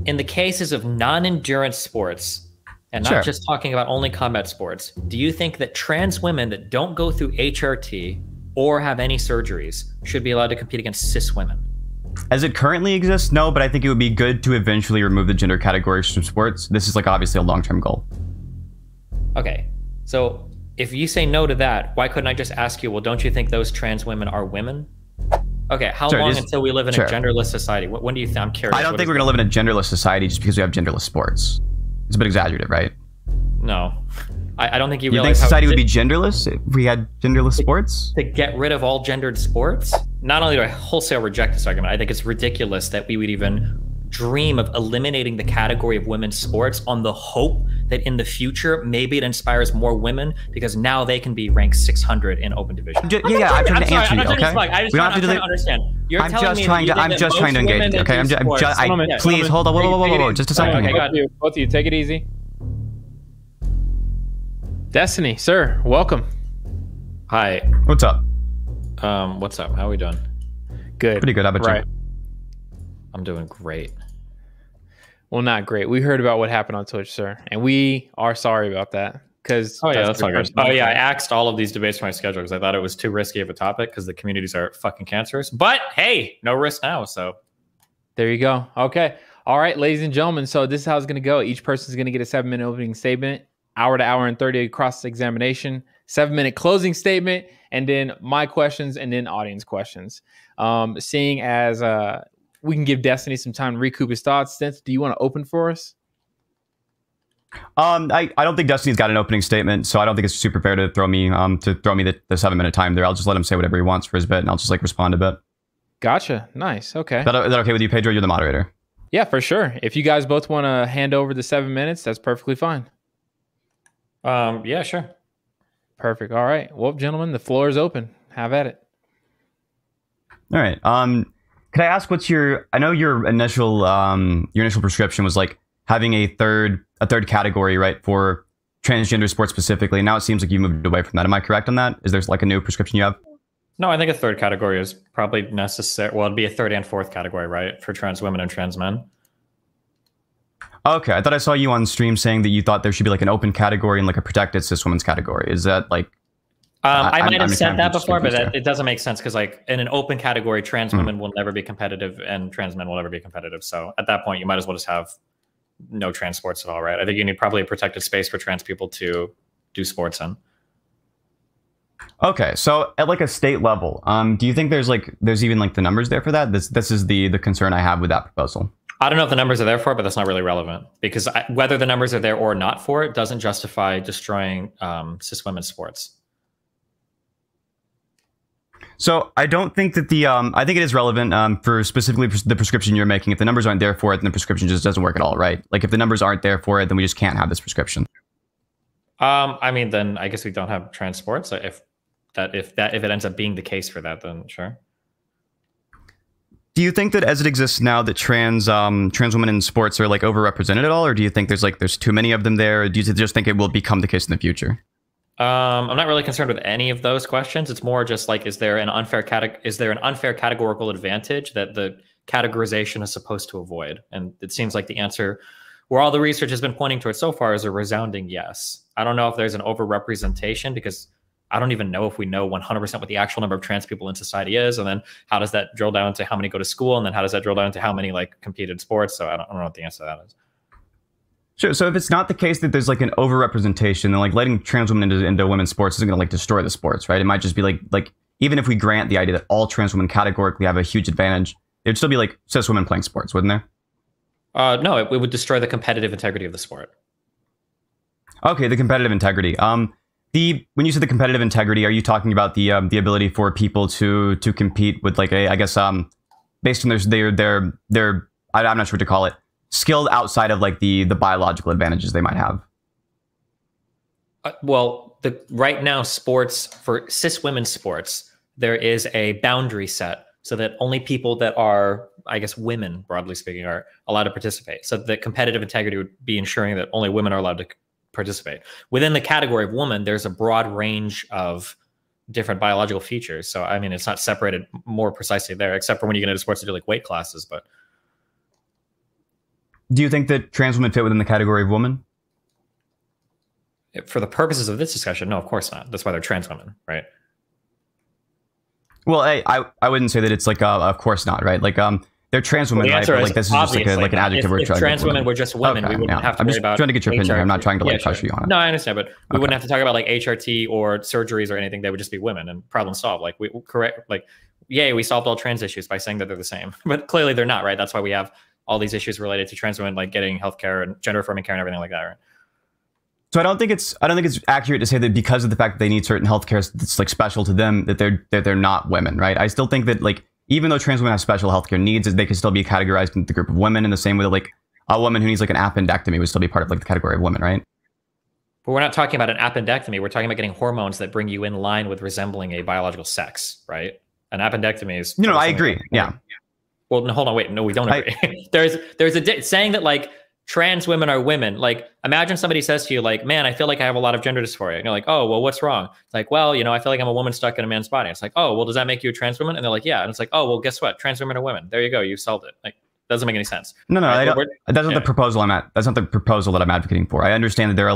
in the cases of non-endurance sports, and not just talking about only combat sports, do you think that trans women that don't go through HRT or have any surgeries should be allowed to compete against cis women? As it currently exists, no, but I think it would be good to eventually remove the gender categories from sports. This is like obviously a long-term goal. Okay, so if you say no to that, why couldn't I just ask you, well, don't you think those trans women are women? Okay, how long until we live in a genderless society? When do you think? I'm curious. I don't think we're going to live in a genderless society just because we have genderless sports. It's a bit exaggerative, right? No. I don't think you realize. You think society would be genderless if we had genderless sports? To get rid of all gendered sports? Not only do I wholesale reject this argument, I think it's ridiculous that we would even dream of eliminating the category of women's sports on the hope that in the future, maybe it inspires more women because now they can be ranked 600 in open division. I'm trying to answer you, okay? We don't have to do that. Understand. I'm just trying to engage you, okay? Please, hold on, whoa, just a second. Okay, both of you, take it easy. Destiny, sir, welcome. Hi. What's up? What's up? How are we doing? Good. Pretty good. How about you? I'm doing great. Well, not great. We heard about what happened on Twitch, sir, and we are sorry about that. Because that's all good. I axed all of these debates from my schedule because I thought it was too risky of a topic because the communities are fucking cancerous. But hey, no risk now. So there you go. Okay. All right, ladies and gentlemen. So this is how it's going to go. Each person is going to get a 7-minute opening statement, hour to hour and 30 cross-examination, 7-minute closing statement, and then my questions and then audience questions. Seeing as we can give Destiny some time to recoup his thoughts. Stentz, do you want to open for us? I don't think Destiny's got an opening statement, so I don't think it's super fair to throw me the 7-minute time there. I'll just let him say whatever he wants for his bit, and I'll just like respond a bit. Gotcha. Nice. Okay. Is that okay with you, Pedro? You're the moderator. Yeah, for sure. If you guys both want to hand over the 7 minutes, that's perfectly fine. Yeah, sure. Perfect. All right. Well, gentlemen, the floor is open. Have at it. All right. Could I ask what's I know your initial prescription was like having a third category, right, for transgender sports specifically. Now it seems like you moved away from that. Am I correct on that? Is there like a new prescription you have? No, I think a third category is probably necessary. Well, it'd be a third and fourth category, right, for trans women and trans men. Okay, I thought I saw you on stream saying that you thought there should be like an open category and like a protected cis women's category. Is that like... I might have said that before, but it doesn't make sense because like in an open category, trans women will never be competitive and trans men will never be competitive. So at that point, you might as well just have no trans sports at all, right? I think you need probably a protected space for trans people to do sports in. Okay, so at like a state level, do you think there's even like the numbers there for that? This is the concern I have with that proposal. I don't know if the numbers are there for it, but that's not really relevant because whether the numbers are there or not for it doesn't justify destroying cis women's sports. So I don't think that I think it is relevant for specifically the prescription you're making. If the numbers aren't there for it, then the prescription just doesn't work at all, right? Like if the numbers aren't there for it, then we just can't have this prescription. I mean, then I guess we don't have trans sports. If it ends up being the case for that, then sure. Do you think that as it exists now that trans women in sports are like overrepresented at all, or do you think there's too many of them there? Or do you just think it will become the case in the future? I'm not really concerned with any of those questions. It's more just like, is there an unfair categorical advantage that the categorization is supposed to avoid? And it seems like the answer, where all the research has been pointing towards so far, is a resounding yes. I don't know if there's an overrepresentation because I don't even know if we know 100% what the actual number of trans people in society is. And then how does that drill down to how many go to school? And then how does that drill down to how many like compete in sports? So I don't know what the answer to that is. Sure. So if it's not the case that there's like an overrepresentation, then like letting trans women into women's sports isn't going to like destroy the sports, right? It might just be like even if we grant the idea that all trans women categorically have a huge advantage, there'd still be like cis women playing sports, wouldn't there? No, it would destroy the competitive integrity of the sport. Okay, the competitive integrity. When you say the competitive integrity, are you talking about the ability for people to compete with like I guess based on their I'm not sure what to call it, skilled outside of like the biological advantages they might have? Well, right now sports for cis women's sports, there is a boundary set so that only people that are, I guess, women, broadly speaking, are allowed to participate. So the competitive integrity would be ensuring that only women are allowed to participate. Within the category of woman, there's a broad range of different biological features. So, I mean, it's not separated more precisely there, except for when you get into sports to do like weight classes. But Do you think that trans women fit within the category of woman? For the purposes of this discussion, no, of course not. That's why they're trans women, right? Well, I wouldn't say that it's like of course not, right? Like they're trans women, right? But like this is just like an adjective. If trans women were just women, we wouldn't have to worry about. I'm just trying to get your opinion. HRT. I'm not trying to like pressure you on it. No, I understand, but we wouldn't have to talk about like HRT or surgeries or anything. They would just be women and problem solved. Like yay, we solved all trans issues by saying that they're the same, but clearly they're not, right? That's why we have all these issues related to trans women, like getting healthcare and gender affirming care and everything like that, right? So I don't think it's accurate to say that because of the fact that they need certain healthcare that's like special to them that they're not women, right? I still think that like even though trans women have special healthcare needs, they can still be categorized into the group of women in the same way that like a woman who needs like an appendectomy would still be part of like the category of women, right? But we're not talking about an appendectomy. We're talking about getting hormones that bring you in line with resembling a biological sex, right? An appendectomy is. No, I agree. Yeah. Well, no, hold on, wait. No, we don't agree. There's saying that like trans women are women. Like, imagine somebody says to you, like, man, I feel like I have a lot of gender dysphoria. And you're like, oh, well, what's wrong? It's like, well, I feel like I'm a woman stuck in a man's body. It's like, oh, well, does that make you a trans woman? And they're like, yeah. And it's like, oh, well, guess what? Trans women are women. There you go. You solved it. Like, doesn't make any sense. No, right? That's not the proposal that's not the proposal that I'm advocating for. I understand that there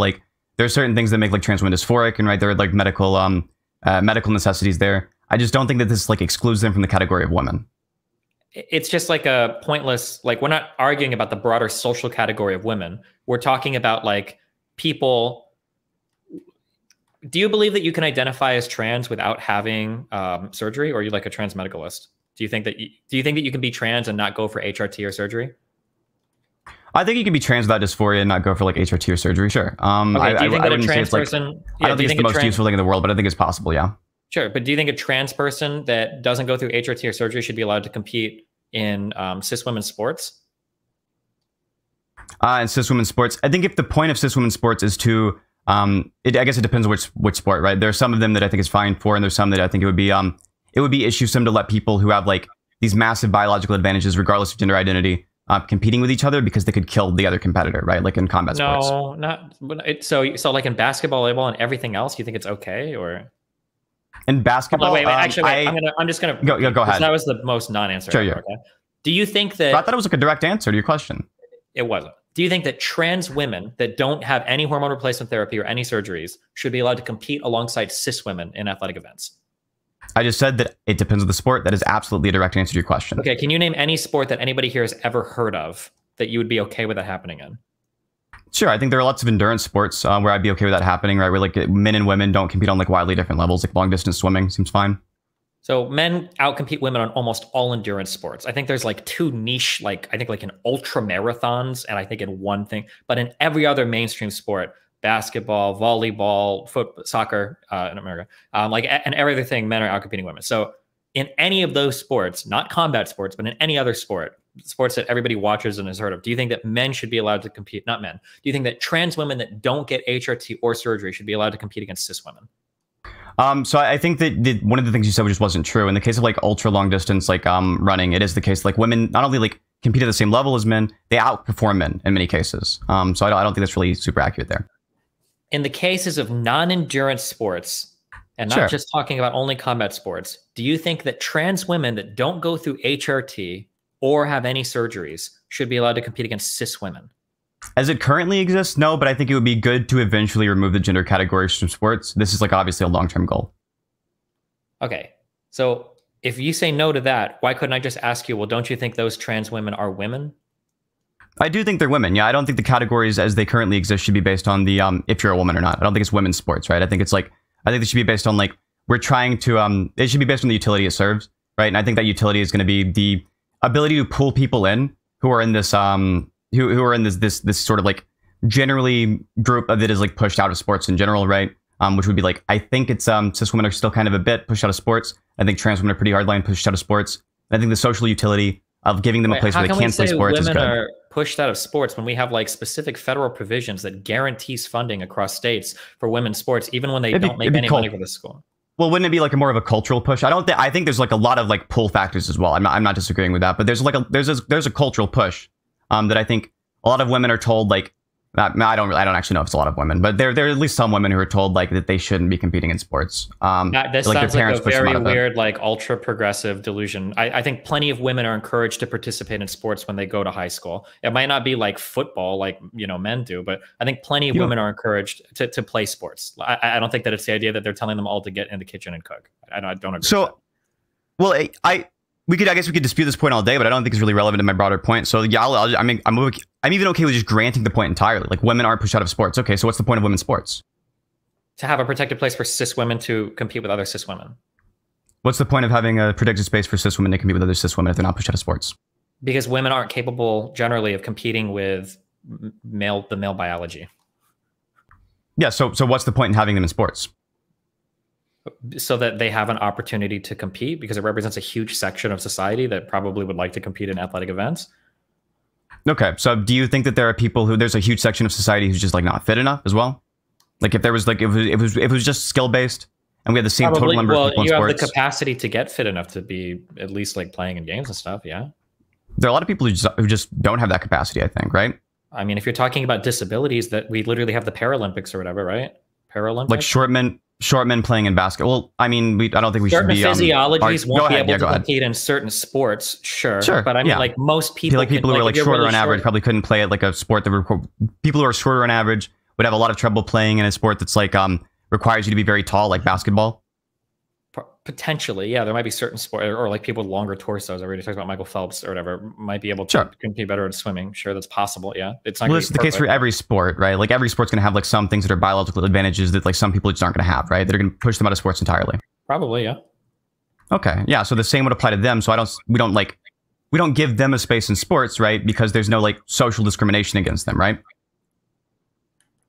are certain things that make like trans women dysphoric, and right, there are like medical necessities there. I just don't think that this like excludes them from the category of women. It's just like a pointless, like we're not arguing about the broader social category of women. We're talking about like people. Do you believe that you can identify as trans without having surgery, or are you like a trans medicalist? Do you think that you can be trans and not go for HRT or surgery? I think you can be trans without dysphoria and not go for like HRT or surgery. Sure. Okay, do you think that a trans person? I don't think it's the most useful thing in the world, but I think it's possible. Yeah. Sure, but do you think a trans person that doesn't go through HRT or surgery should be allowed to compete in cis women's sports? In cis women's sports, I think if the point of cis women's sports is to, I guess it depends on which sport, right? There are some of them that I think is fine for, and there's some that I think it would be issuesome to let people who have like these massive biological advantages, regardless of gender identity, competing with each other because they could kill the other competitor, right? Like in combat sports. No, not so like in basketball, volleyball, and everything else, you think it's okay, or? In basketball, wait. Actually, I'm just gonna go ahead. That was the most non-answer. Sure, yeah. Okay. Do you think that? I thought it was like a direct answer to your question. It wasn't. Do you think that trans women that don't have any hormone replacement therapy or any surgeries should be allowed to compete alongside cis women in athletic events? I just said that it depends on the sport. That is absolutely a direct answer to your question. Okay, can you name any sport that anybody here has ever heard of that you would be okay with that happening in? Sure, I think there are lots of endurance sports where I'd be okay with that happening, right? Where like men and women don't compete on like wildly different levels, like long distance swimming seems fine. So men outcompete women on almost all endurance sports. I think there's like two niche, like I think like in ultra marathons, and I think in one thing, but in every other mainstream sport, basketball, volleyball, soccer in America, and every other thing, men are outcompeting women. So in any of those sports, not combat sports, but in any other sports that everybody watches and has heard of, do you think that men should be allowed to compete? Not men. Do you think that trans women that don't get HRT or surgery should be allowed to compete against cis women? So I think that one of the things you said just wasn't true. In the case of like ultra long distance, like running, it is the case like women not only like compete at the same level as men, they outperform men in many cases. So I don't think that's really super accurate there. In the cases of non-endurance sports, and not just talking about only combat sports, do you think that trans women that don't go through HRT or have any surgeries should be allowed to compete against cis women? As it currently exists, no, but I think it would be good to eventually remove the gender categories from sports. This is like obviously a long-term goal. Okay, so if you say no to that, why couldn't I just ask you, well, don't you think those trans women are women? I do think they're women. Yeah, I don't think the categories as they currently exist should be based on the if you're a woman or not. I don't think it's women's sports, right? I think they should be based on like we're trying to it should be based on the utility it serves, right? And I think that utility is going to be the ability to pull people in who are in this who are in this sort of like generally group that is like pushed out of sports in general, right? Which would be like I think it's cis women are still kind of a bit pushed out of sports. I think trans women are pretty hardline pushed out of sports. I think the social utility of giving them a place where they can play sports is good. Women are pushed out of sports when we have like specific federal provisions that guarantees funding across states for women's sports, even when they don't make any money for the school. Well, wouldn't it be like more of a cultural push? I think there's like a lot of like pull factors as well. I'm not disagreeing with that, but there's like there's a cultural push that I think a lot of women are told like I don't actually know if it's a lot of women, but there are at least some women who are told like that they shouldn't be competing in sports. This like sounds their like parents a push them very out of it. weird, like ultra progressive delusion. I think plenty of women are encouraged to participate in sports when they go to high school. It might not be like football, like men do, but I think plenty of women are encouraged to play sports. I don't think that it's the idea that they're telling them all to get in the kitchen and cook. I don't agree. So, well, I guess we could dispute this point all day, but I don't think it's really relevant to my broader point. So yeah, I'm even okay with just granting the point entirely. Like women aren't pushed out of sports. Okay, so what's the point of women's sports? To have a protected place for cis women to compete with other cis women. What's the point of having a protected space for cis women to compete with other cis women if they're not pushed out of sports? Because women aren't capable generally of competing with the male biology. Yeah, so what's the point in having them in sports? So that they have an opportunity to compete, because it represents a huge section of society that probably would like to compete in athletic events. Okay, so do you think that there are people who there's a huge section of society who's just like not fit enough as well? Like if there was like if it was just skill based and we had the same total number of people in sports. You have the capacity to get fit enough to be at least like playing in games and stuff. Yeah, there are a lot of people who just don't have that capacity, I think, right? I mean, if you're talking about disabilities, that we literally have the Paralympics or whatever, right? Paralympics, like short men playing in basketball. Well, I mean, I don't think we certain should be. Physiologies won't be able to compete in certain sports, sure. But I mean, like most people, like people who are like shorter on average probably couldn't play at like a sport that people who are shorter on average would have a lot of trouble playing in a sport that's like requires you to be very tall, like basketball. Potentially, yeah, there might be certain sport or like people with longer torsos. I already talked about Michael Phelps or whatever might be able to compete better in swimming. Sure, that's possible. Yeah, it's not. Well, this is the case for every sport, right? Like every sport's going to have like some things that are biological advantages that like some people just aren't going to have, right? That are going to push them out of sports entirely. Probably, yeah. Okay, yeah. So the same would apply to them. So we don't give them a space in sports, right? Because there's no like social discrimination against them, right?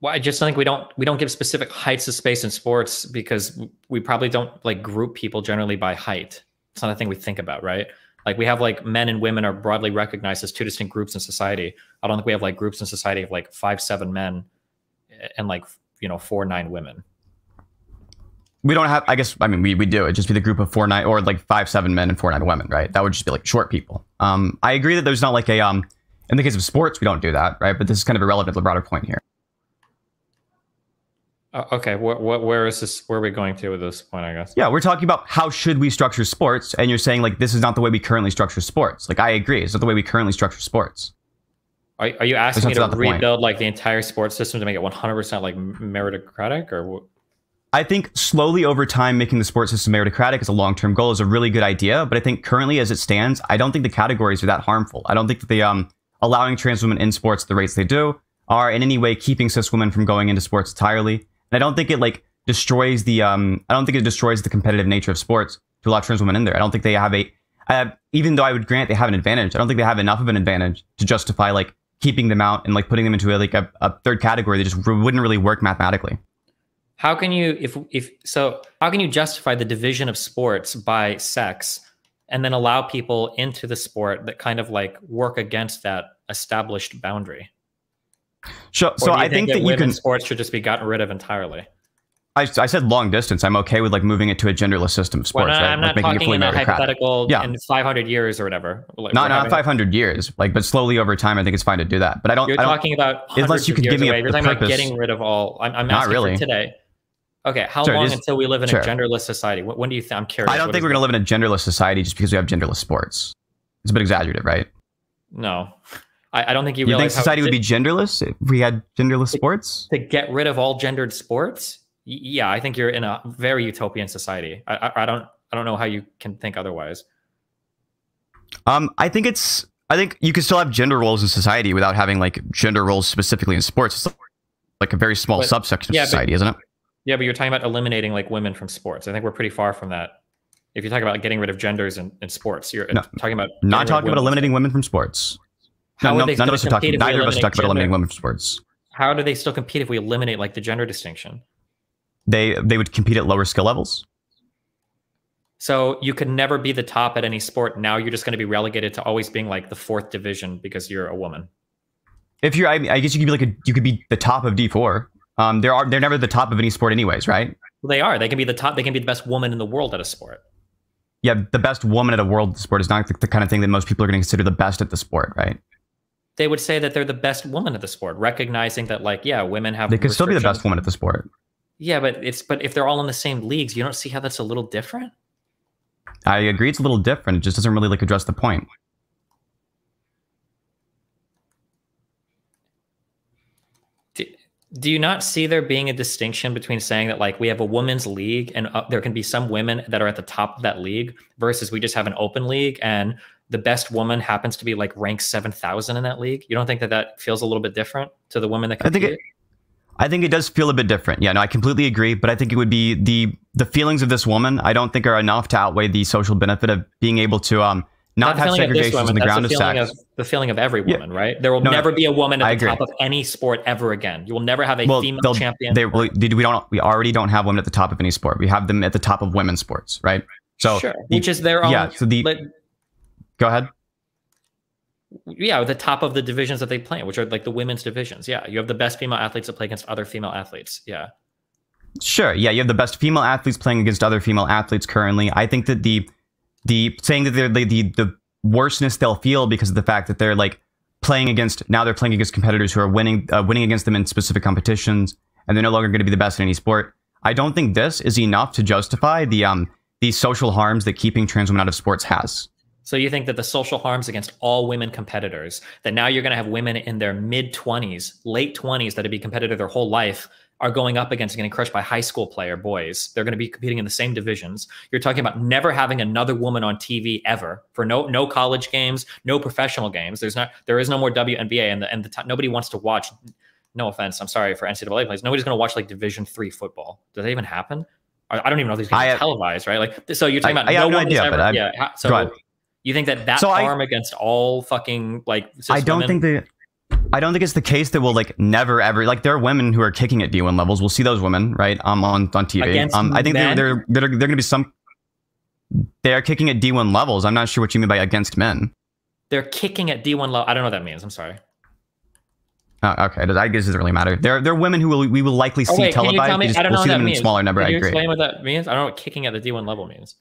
Well, I just think we don't give specific heights of space in sports because we probably don't like group people generally by height. It's not a thing we think about, right? Like we have like men and women are broadly recognized as two distinct groups in society. I don't think we have like groups in society of like 5'7" men and like 4'9" women. We don't have. I guess I mean we do. It'd just be the group of 4'9" or like 5'7" men and 4'9" women, right? That would just be like short people. I agree that there's not like a in the case of sports we don't do that, right? But this is kind of irrelevant to the broader point here. Okay, where is this? Where are we going to with this point? I guess. Yeah, we're talking about how should we structure sports, and you're saying like this is not the way we currently structure sports. Like I agree, it's not the way we currently structure sports. Are you asking me to rebuild like the entire sports system to make it 100% like meritocratic, or what? I think slowly over time making the sports system meritocratic as a long-term goal is a really good idea, but I think currently as it stands, I don't think the categories are that harmful. I don't think that the allowing trans women in sports at the rates they do are in any way keeping cis women from going into sports entirely. And I don't think it like destroys the competitive nature of sports to allow trans women in there. I don't think they have even though I would grant they have an advantage, I don't think they have enough of an advantage to justify like keeping them out and like putting them into a third category that just wouldn't really work mathematically. How can you how can you justify the division of sports by sex and then allow people into the sport that kind of like work against that established boundary? So I think that women's sports should just be gotten rid of entirely. I said long distance. I'm okay with like moving it to a genderless system of sports. Well, right? I'm not talking in a hypothetical in 500 years or whatever. Not 500 years, like, but slowly over time, I think it's fine to do that. But You're talking about unless you could give me You're talking about getting rid of all. I'm asking not really for today. Okay, how long until we live in a genderless society? When do you think? I'm curious. I don't think we're going to live in a genderless society just because we have genderless sports. It's a bit exaggerative, right? No. I don't think you think society would be genderless if we had genderless sports? To get rid of all gendered sports? Yeah, I think you're in a very utopian society. I don't know how you can think otherwise. I think you can still have gender roles in society without having like gender roles specifically in sports. It's like a very small subsection of society, isn't it? Yeah, but you're talking about eliminating like women from sports. I think we're pretty far from that. If you talk about getting rid of genders in sports, you're talking about not talking about eliminating women from sports. None of us are talking. Neither of us talked about eliminating women from sports. How do they still compete if we eliminate like the gender distinction? They would compete at lower skill levels. So you could never be the top at any sport. Now you're just going to be relegated to always being like the 4th division because you're a woman. If you're, I guess you could be you could be the top of D4. They're never the top of any sport, anyways, right? Well, they are. They can be the top. They can be the best woman in the world at a sport. Yeah, the best woman at a world sport is not the kind of thing that most people are going to consider the best at the sport, right? they would say that they're the best woman at the sport, recognizing that, like, yeah, women have. They could still be the best woman at the sport. Yeah, but if they're all in the same leagues, you don't see how that's a little different? I agree, it's a little different. It just doesn't really like address the point. Do you not see there being a distinction between saying that, like, we have a women's league and there can be some women that are at the top of that league versus we just have an open league and the best woman happens to be like ranked 7,000 in that league? You don't think that that feels a little bit different to the women that compete? I think it does feel a bit different. Yeah, no, I completely agree. But I think it would be the feelings of this woman, I don't think are enough to outweigh the social benefit of being able to not have segregation on the ground of sex. The feeling of every woman, right? There will never be a woman at the top of any sport ever again. You will never have a female champion. We already don't have women at the top of any sport. We have them at the top of women's sports, right? So sure, which is their own. Yeah. So go ahead. Yeah, the top of the divisions that they play in, which are like the women's divisions. Yeah, you have the best female athletes that play against other female athletes. Yeah. Sure. Yeah, you have the best female athletes playing against other female athletes currently. I think that the saying that they're the worseness they'll feel because of the fact that they're like playing against competitors who are winning against them in specific competitions, and they're no longer going to be the best in any sport. I don't think this is enough to justify the social harms that keeping trans women out of sports has. So you think that the social harms against all women competitors, that now you're going to have women in their mid-20s, late 20s that have been competitive their whole life, are going up against getting crushed by high school player boys. They're going to be competing in the same divisions. You're talking about never having another woman on TV ever for no college games, no professional games. There is no more WNBA and nobody wants to watch. No offense, I'm sorry for NCAA players. Nobody's going to watch like Division III football. Does that even happen? I don't even know if these games are televised, right? Like, so you're talking about no one idea, ever. Yeah. So you think that harm against all fucking like cis I don't think it's the case that we'll like never ever like there are women who are kicking at D1 levels. We'll see those women, right? On TV. I think they're going to be some. They're kicking at D1 levels. I'm not sure what you mean by against men. They're kicking at D1 level. I don't know what that means. I'm sorry. Okay, I guess it doesn't really matter. There are women who we will likely see televised. I don't know we'll see them in a smaller number. Can you I agree. explain what that means? I don't know what kicking at the D1 level means.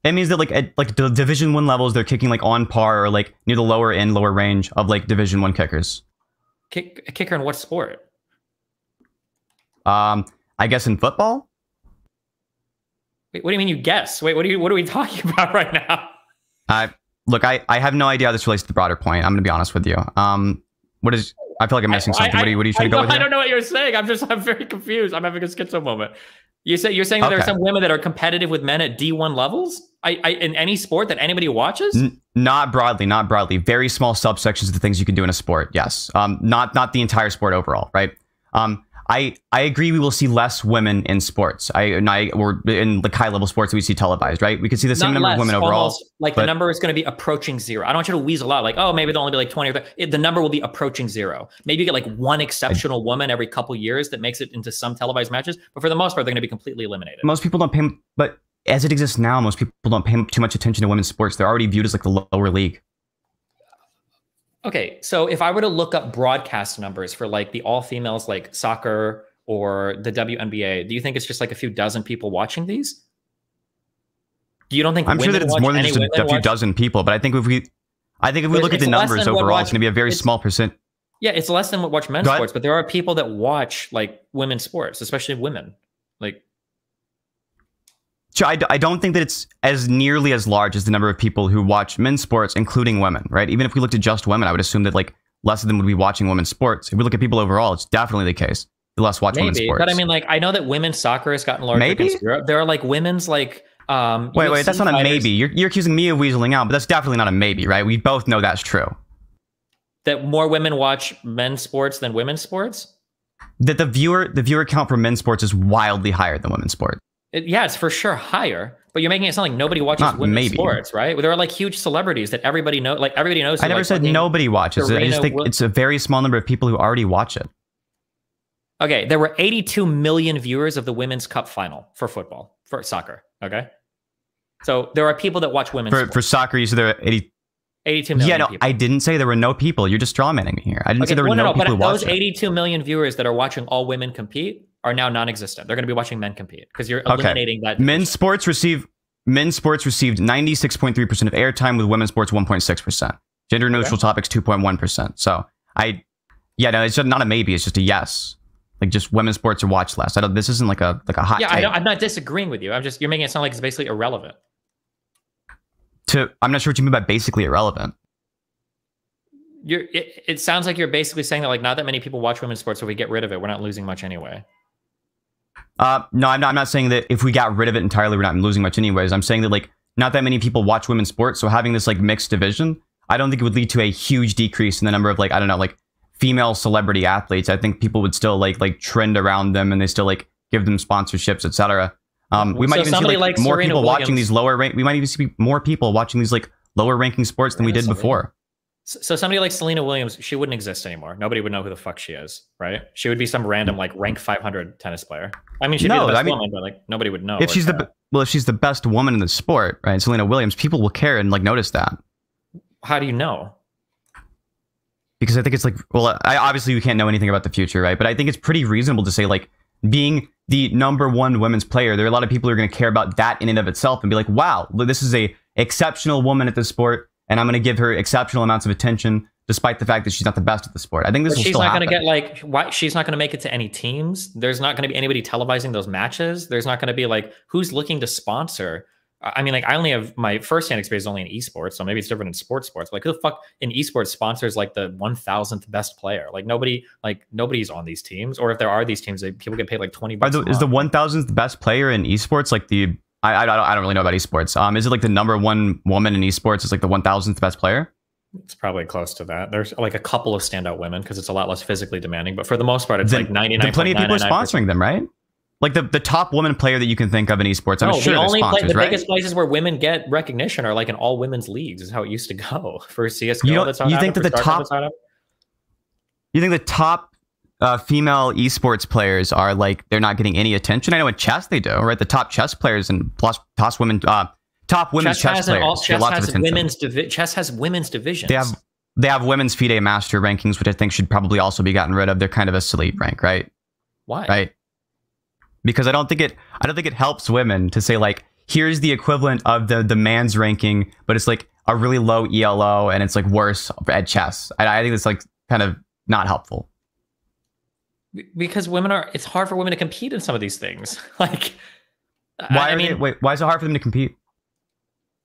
It means that like at like the Division 1 levels, they're kicking like on par or like near the lower range of like Division 1 kickers. A kicker in what sport? I guess in football. Wait, what do you mean you guess? Wait, what are we talking about right now? Look, I have no idea how this relates to the broader point. I'm going to be honest with you. What is? I feel like I'm missing something. What are you trying to go with? I don't know what you're saying. I'm very confused. I'm having a schizo moment. You're saying that there are some women that are competitive with men at D1 levels? In any sport that anybody watches? Not broadly. Very small subsections of the things you can do in a sport. Yes. Not the entire sport overall, right? I agree we will see less women in sports. Or in like high level sports that we see televised, right? We could see the same number of women overall. Like the number is going to be approaching zero. I don't want you to weasel out like, oh, maybe there'll only be like 20 or 30. The number will be approaching zero. Maybe you get like one exceptional woman every couple years that makes it into some televised matches. But for the most part, they're going to be completely eliminated. Most people don't pay, but as it exists now, most people don't pay too much attention to women's sports. They're already viewed as like the lower league. Okay, so if I were to look up broadcast numbers for like the all females like soccer or the WNBA, do you think it's just like a few dozen people watching these? You don't think I'm sure that it's more than just a few dozen people, but I think if we look at the numbers overall, it's going to be a very small percent. Yeah, it's less than what watch men's sports, but there are people that watch like women's sports, especially women. Like, so I don't think that it's as nearly as large as the number of people who watch men's sports, including women, right? Even if we looked at just women, I would assume that like less of them would be watching women's sports. If we look at people overall, it's definitely the case. Less watch women's sports. But I mean, like, I know that women's soccer has gotten larger. Maybe there are like women's like. Wait, that's not a maybe. You're accusing me of weaseling out, but that's definitely not a maybe, right? We both know that's true. That more women watch men's sports than women's sports? That the viewer count for men's sports is wildly higher than women's sports. Yeah, it's for sure higher, but you're making it sound like nobody watches women's sports, right? There are like huge celebrities that everybody knows. Like everybody knows. I never said nobody watches it. I just think it's a very small number of people who already watch it. Okay, there were 82 million viewers of the Women's Cup final for football, for soccer. Okay, so there are people that watch women's sports. For soccer. You said there are 82 million. Yeah, no, people. I didn't say there were no people. You're just strawmanning me here. I didn't say there were no people who watched it. Those 82 million viewers that are watching all women compete are now non-existent. They're going to be watching men compete because you're eliminating that. Men's sports received 96.3% of airtime, with women's sports 1.6%. Gender neutral topics 2.1%. So yeah, no, it's just not a maybe. It's just a yes. Like just women's sports are watched less. This isn't like a hot take. I'm not disagreeing with you. You're making it sound like it's basically irrelevant. I'm not sure what you mean by basically irrelevant. It sounds like you're basically saying that like not that many people watch women's sports, so if we get rid of it, we're not losing much anyway. No, I'm not saying that if we got rid of it entirely, we're not losing much anyways. I'm saying that like not that many people watch women's sports, so having this like mixed division, I don't think it would lead to a huge decrease in the number of like, I don't know, like female celebrity athletes. I think people would still like trend around them and they still like give them sponsorships, etc. We might even see like more people watching these lower rank. We might even see more people watching these like lower ranking sports than we did before. So somebody like Serena Williams, she wouldn't exist anymore. Nobody would know who the fuck she is, right? She would be some random like rank 500 tennis player. I mean, she'd be the best woman, but like nobody would know. If she's if she's the best woman in the sport, right? Serena Williams, people will care and like notice that. How do you know? Because I think it's like, well, obviously we can't know anything about the future, right? But I think it's pretty reasonable to say like being the #1 women's player, there are a lot of people who are going to care about that in and of itself and be like, wow, this is a exceptional woman at the sport, and I'm going to give her exceptional amounts of attention, despite the fact that she's not the best at the sport. I think this will still happen. She's not going to get like, why? She's not going to make it to any teams. There's not going to be anybody televising those matches. There's not going to be like, who's looking to sponsor? I mean, like I only have my firsthand experience only in esports, so maybe it's different in sports. Like who the fuck in esports sponsors like the 1000th best player? Like nobody's on these teams, or if there are these teams, people get paid like $20 a month. Is the 1000th best player in esports like the? I don't really know about esports. Is it like the #1 woman in esports is like the 1000th best player? It's probably close to that. There's like a couple of standout women because it's a lot less physically demanding, but for the most part, it's like 99. Plenty of people are sponsoring them, right? Like the top woman player that you can think of in esports. I'm sure the biggest places where women get recognition are like in all women's leagues. Is how it used to go for CS:GO. You think the top female esports players are like they're not getting any attention? I know in chess they do, right? The top chess players and plus top women's chess players get lots of attention. Chess has women's divisions. They have women's FIDE master rankings, which I think should probably also be gotten rid of. They're kind of a silly rank, right? Why? Right. Because I don't think it helps women to say like, here's the equivalent of the man's ranking, but it's like a really low ELO and it's like worse at chess. I think it's like kind of not helpful. Because it's hard for women to compete in some of these things. Like, why is it hard for them to compete?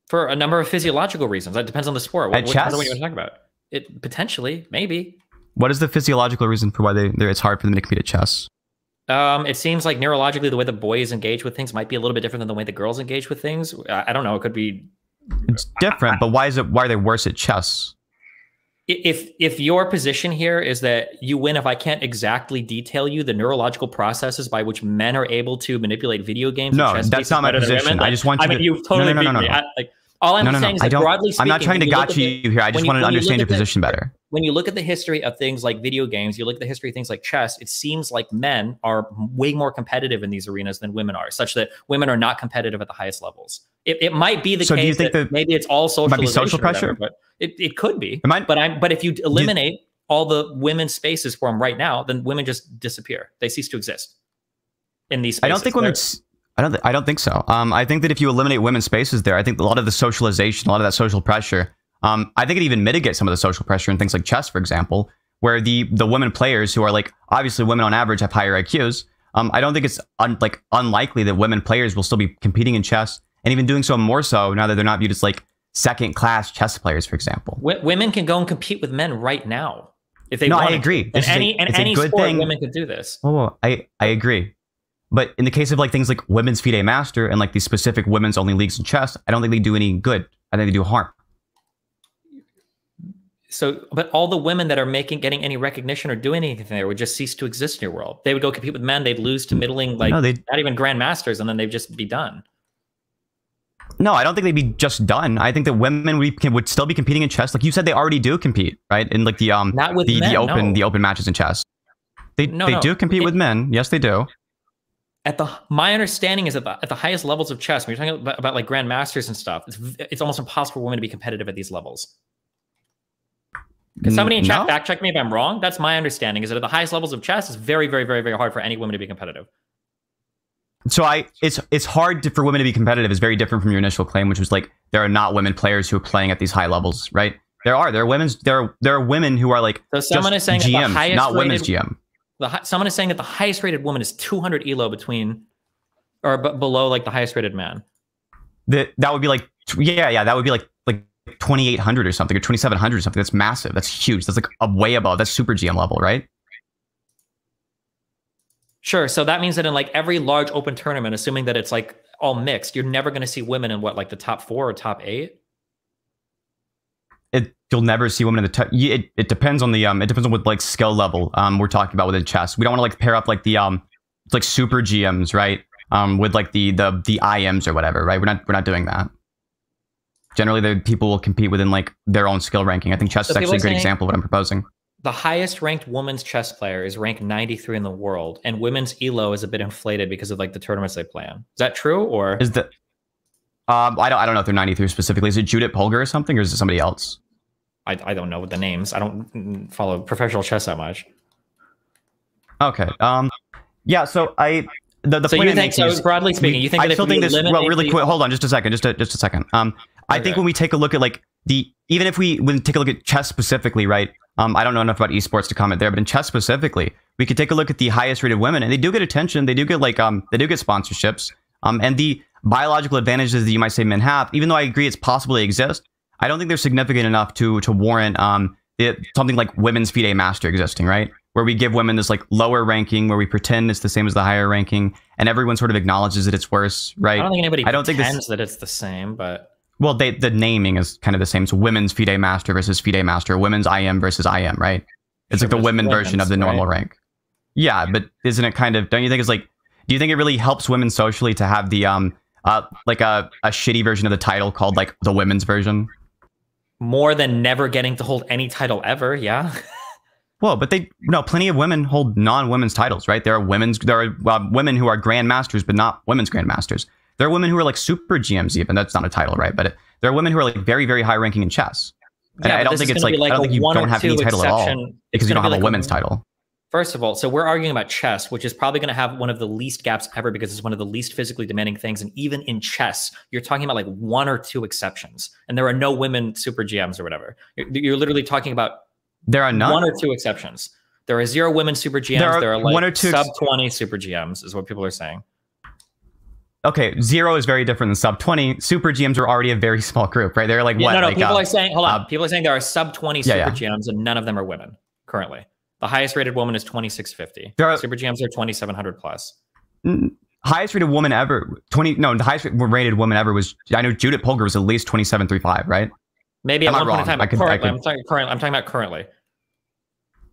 For a number of physiological reasons. That depends on the sport. At chess? What you want to talk about? It potentially, maybe. What is the physiological reason for why it's hard for them to compete at chess? It seems like neurologically the way the boys engage with things might be a little bit different than the way the girls engage with things. I don't know. It could be. It's different, but why are they worse at chess? If your position here is that you win if I can't exactly detail you the neurological processes by which men are able to manipulate video games. No, that's not my position. I just want you to. You've totally beat me. All I'm saying is that broadly speaking, I'm not trying to gotcha you here. I just want to understand your position better. When you look at the history of things like video games, you look at the history of things like chess, it seems like men are way more competitive in these arenas than women are, such that women are not competitive at the highest levels. It might be the case. Do you think that maybe it's all socialization, might be social pressure? Whatever, but it could be. But if you eliminate all the women's spaces for them right now, then women just disappear. They cease to exist in these spaces. I don't think women's. I don't think so. I think that if you eliminate women's spaces there, I think a lot of the socialization, a lot of that social pressure, I think it even mitigates some of the social pressure in things like chess, for example, where the women players who are like, obviously women on average have higher IQs. I don't think it's unlikely that women players will still be competing in chess and even doing so more so now that they're not viewed as like second class chess players, for example. Women can go and compete with men right now if they want. I agree. In any sport, women could do this. Oh, I agree. But in the case of like things like women's FIDE Master and like these specific women's only leagues in chess, I don't think they do any good. I think they do harm. So, but all the women that are getting any recognition or doing anything there would just cease to exist in your world. They would go compete with men. They'd lose to middling, like not even grandmasters, and then they'd just be done. No, I don't think they'd be just done. I think that women would still be competing in chess. Like you said, they already do compete, right? In like the open matches in chess. They do compete with men. Yes, they do. My understanding is that at the highest levels of chess, when you're talking about like grandmasters and stuff, it's almost impossible for women to be competitive at these levels. Can somebody in chat fact check me if I'm wrong? That's my understanding, is that at the highest levels of chess, it's very, very, very, very hard for any woman to be competitive. So it's hard for women to be competitive is very different from your initial claim, which was like there are not women players who are playing at these high levels, right? There are women's. There are women who are like so someone just is saying GMs, that the highest not rated, women's GM. Someone is saying that the highest rated woman is 200 elo between or below like the highest rated man. That would be like that would be like 2,800 or something, or 2,700 or something. That's massive. That's huge. That's like a way above. That's super GM level, right? Sure. So that means that in like every large open tournament, assuming that it's like all mixed, you're never going to see women in what, like the top 4 or top 8. You'll never see women in the top. It depends on the it depends on what like skill level we're talking about within chess. We don't want to like pair up like the like super GMs, right? With like the IMs or whatever, right? We're not doing that. Generally, the people will compete within like their own skill ranking. I think chess is actually a great example of what I'm proposing. The highest ranked women's chess player is ranked 93 in the world, and women's elo is a bit inflated because of like the tournaments they play in. Is that true, or is that? I don't know if they're 93 specifically. Is it Judith Polgar or something, or is it somebody else? I don't know the names. I don't follow professional chess that much. Okay. Yeah. So the so point you think so? Broadly speaking, you think that I still if we think this. Well, really quick. Hold on, just a second. Just a second. I think when we take a look at like even if we take a look at chess specifically, right? I don't know enough about esports to comment there, but in chess specifically, we could take a look at the highest rated women, and they do get attention. They do get like they do get sponsorships. And the biological advantages that you might say men have, even though I agree it's possible they exist, I don't think they're significant enough to warrant something like women's FIDE master existing, right? Where we give women this like lower ranking, where we pretend it's the same as the higher ranking, and everyone sort of acknowledges that it's worse, right? I don't think anybody pretends that it's the same, but well, the naming is kind of the same. So women's FIDE master versus FIDE master, women's IM versus IM, right? It's like the women version of the normal rank. Yeah, but isn't it kind of? Don't you think it's like? Do you think it really helps women socially to have the like a shitty version of the title called like the women's version? More than never getting to hold any title ever, yeah. Well, but plenty of women hold non-women's titles, right? There are women who are grandmasters, but not women's grandmasters. There are women who are like super GMs, even. That's not a title, right? But there are women who are like very, very high ranking in chess. And yeah, I don't think it's like I don't think you don't have any title at all because you don't have a women's title. First of all, so we're arguing about chess, which is probably going to have one of the least gaps ever because it's one of the least physically demanding things. And even in chess, you're talking about like 1 or 2 exceptions, and there are no women super GMs or whatever. You're literally talking about there are none? 1 or 2 exceptions. There are 0 women super GMs. There are like 1 or 2 sub 20 super GMs, is what people are saying. Okay, 0 is very different than sub 20. Super GMs are already a very small group, right? They're like what? No, like, people are saying, hold on. People are saying there are sub 20 super yeah. GMs, and none of them are women currently. The highest rated woman is 2650. Super GMs are 2700 plus. Highest rated woman ever. The highest rated woman ever was, I know Judith Polgar was at least 2735, right? Maybe at one point in time. I'm talking about currently.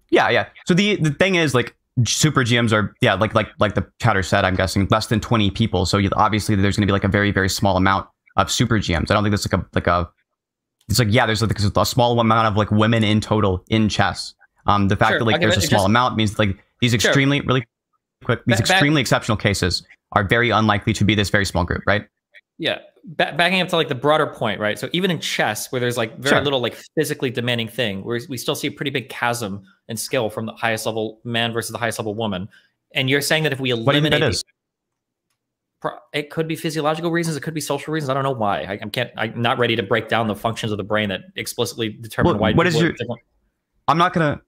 Yeah. So the thing is, like, super GMs are, like the chatter said, I'm guessing less than 20 people. So obviously there's going to be like a very, very small amount of super GMs. I don't think there's there's like a small amount of like women in total in chess. The fact that like there's a small amount means like these extremely extremely exceptional cases are very unlikely to be this very small group, right? Yeah. Backing up to like the broader point, right? So even in chess, where there's like very little like physically demanding thing, where we still see a pretty big chasm in skill from the highest level man versus the highest level woman. And you're saying that if we eliminate it could be physiological reasons, it could be social reasons. I don't know why. I'm not ready to break down the functions of the brain that explicitly determine why. What is your? I'm not gonna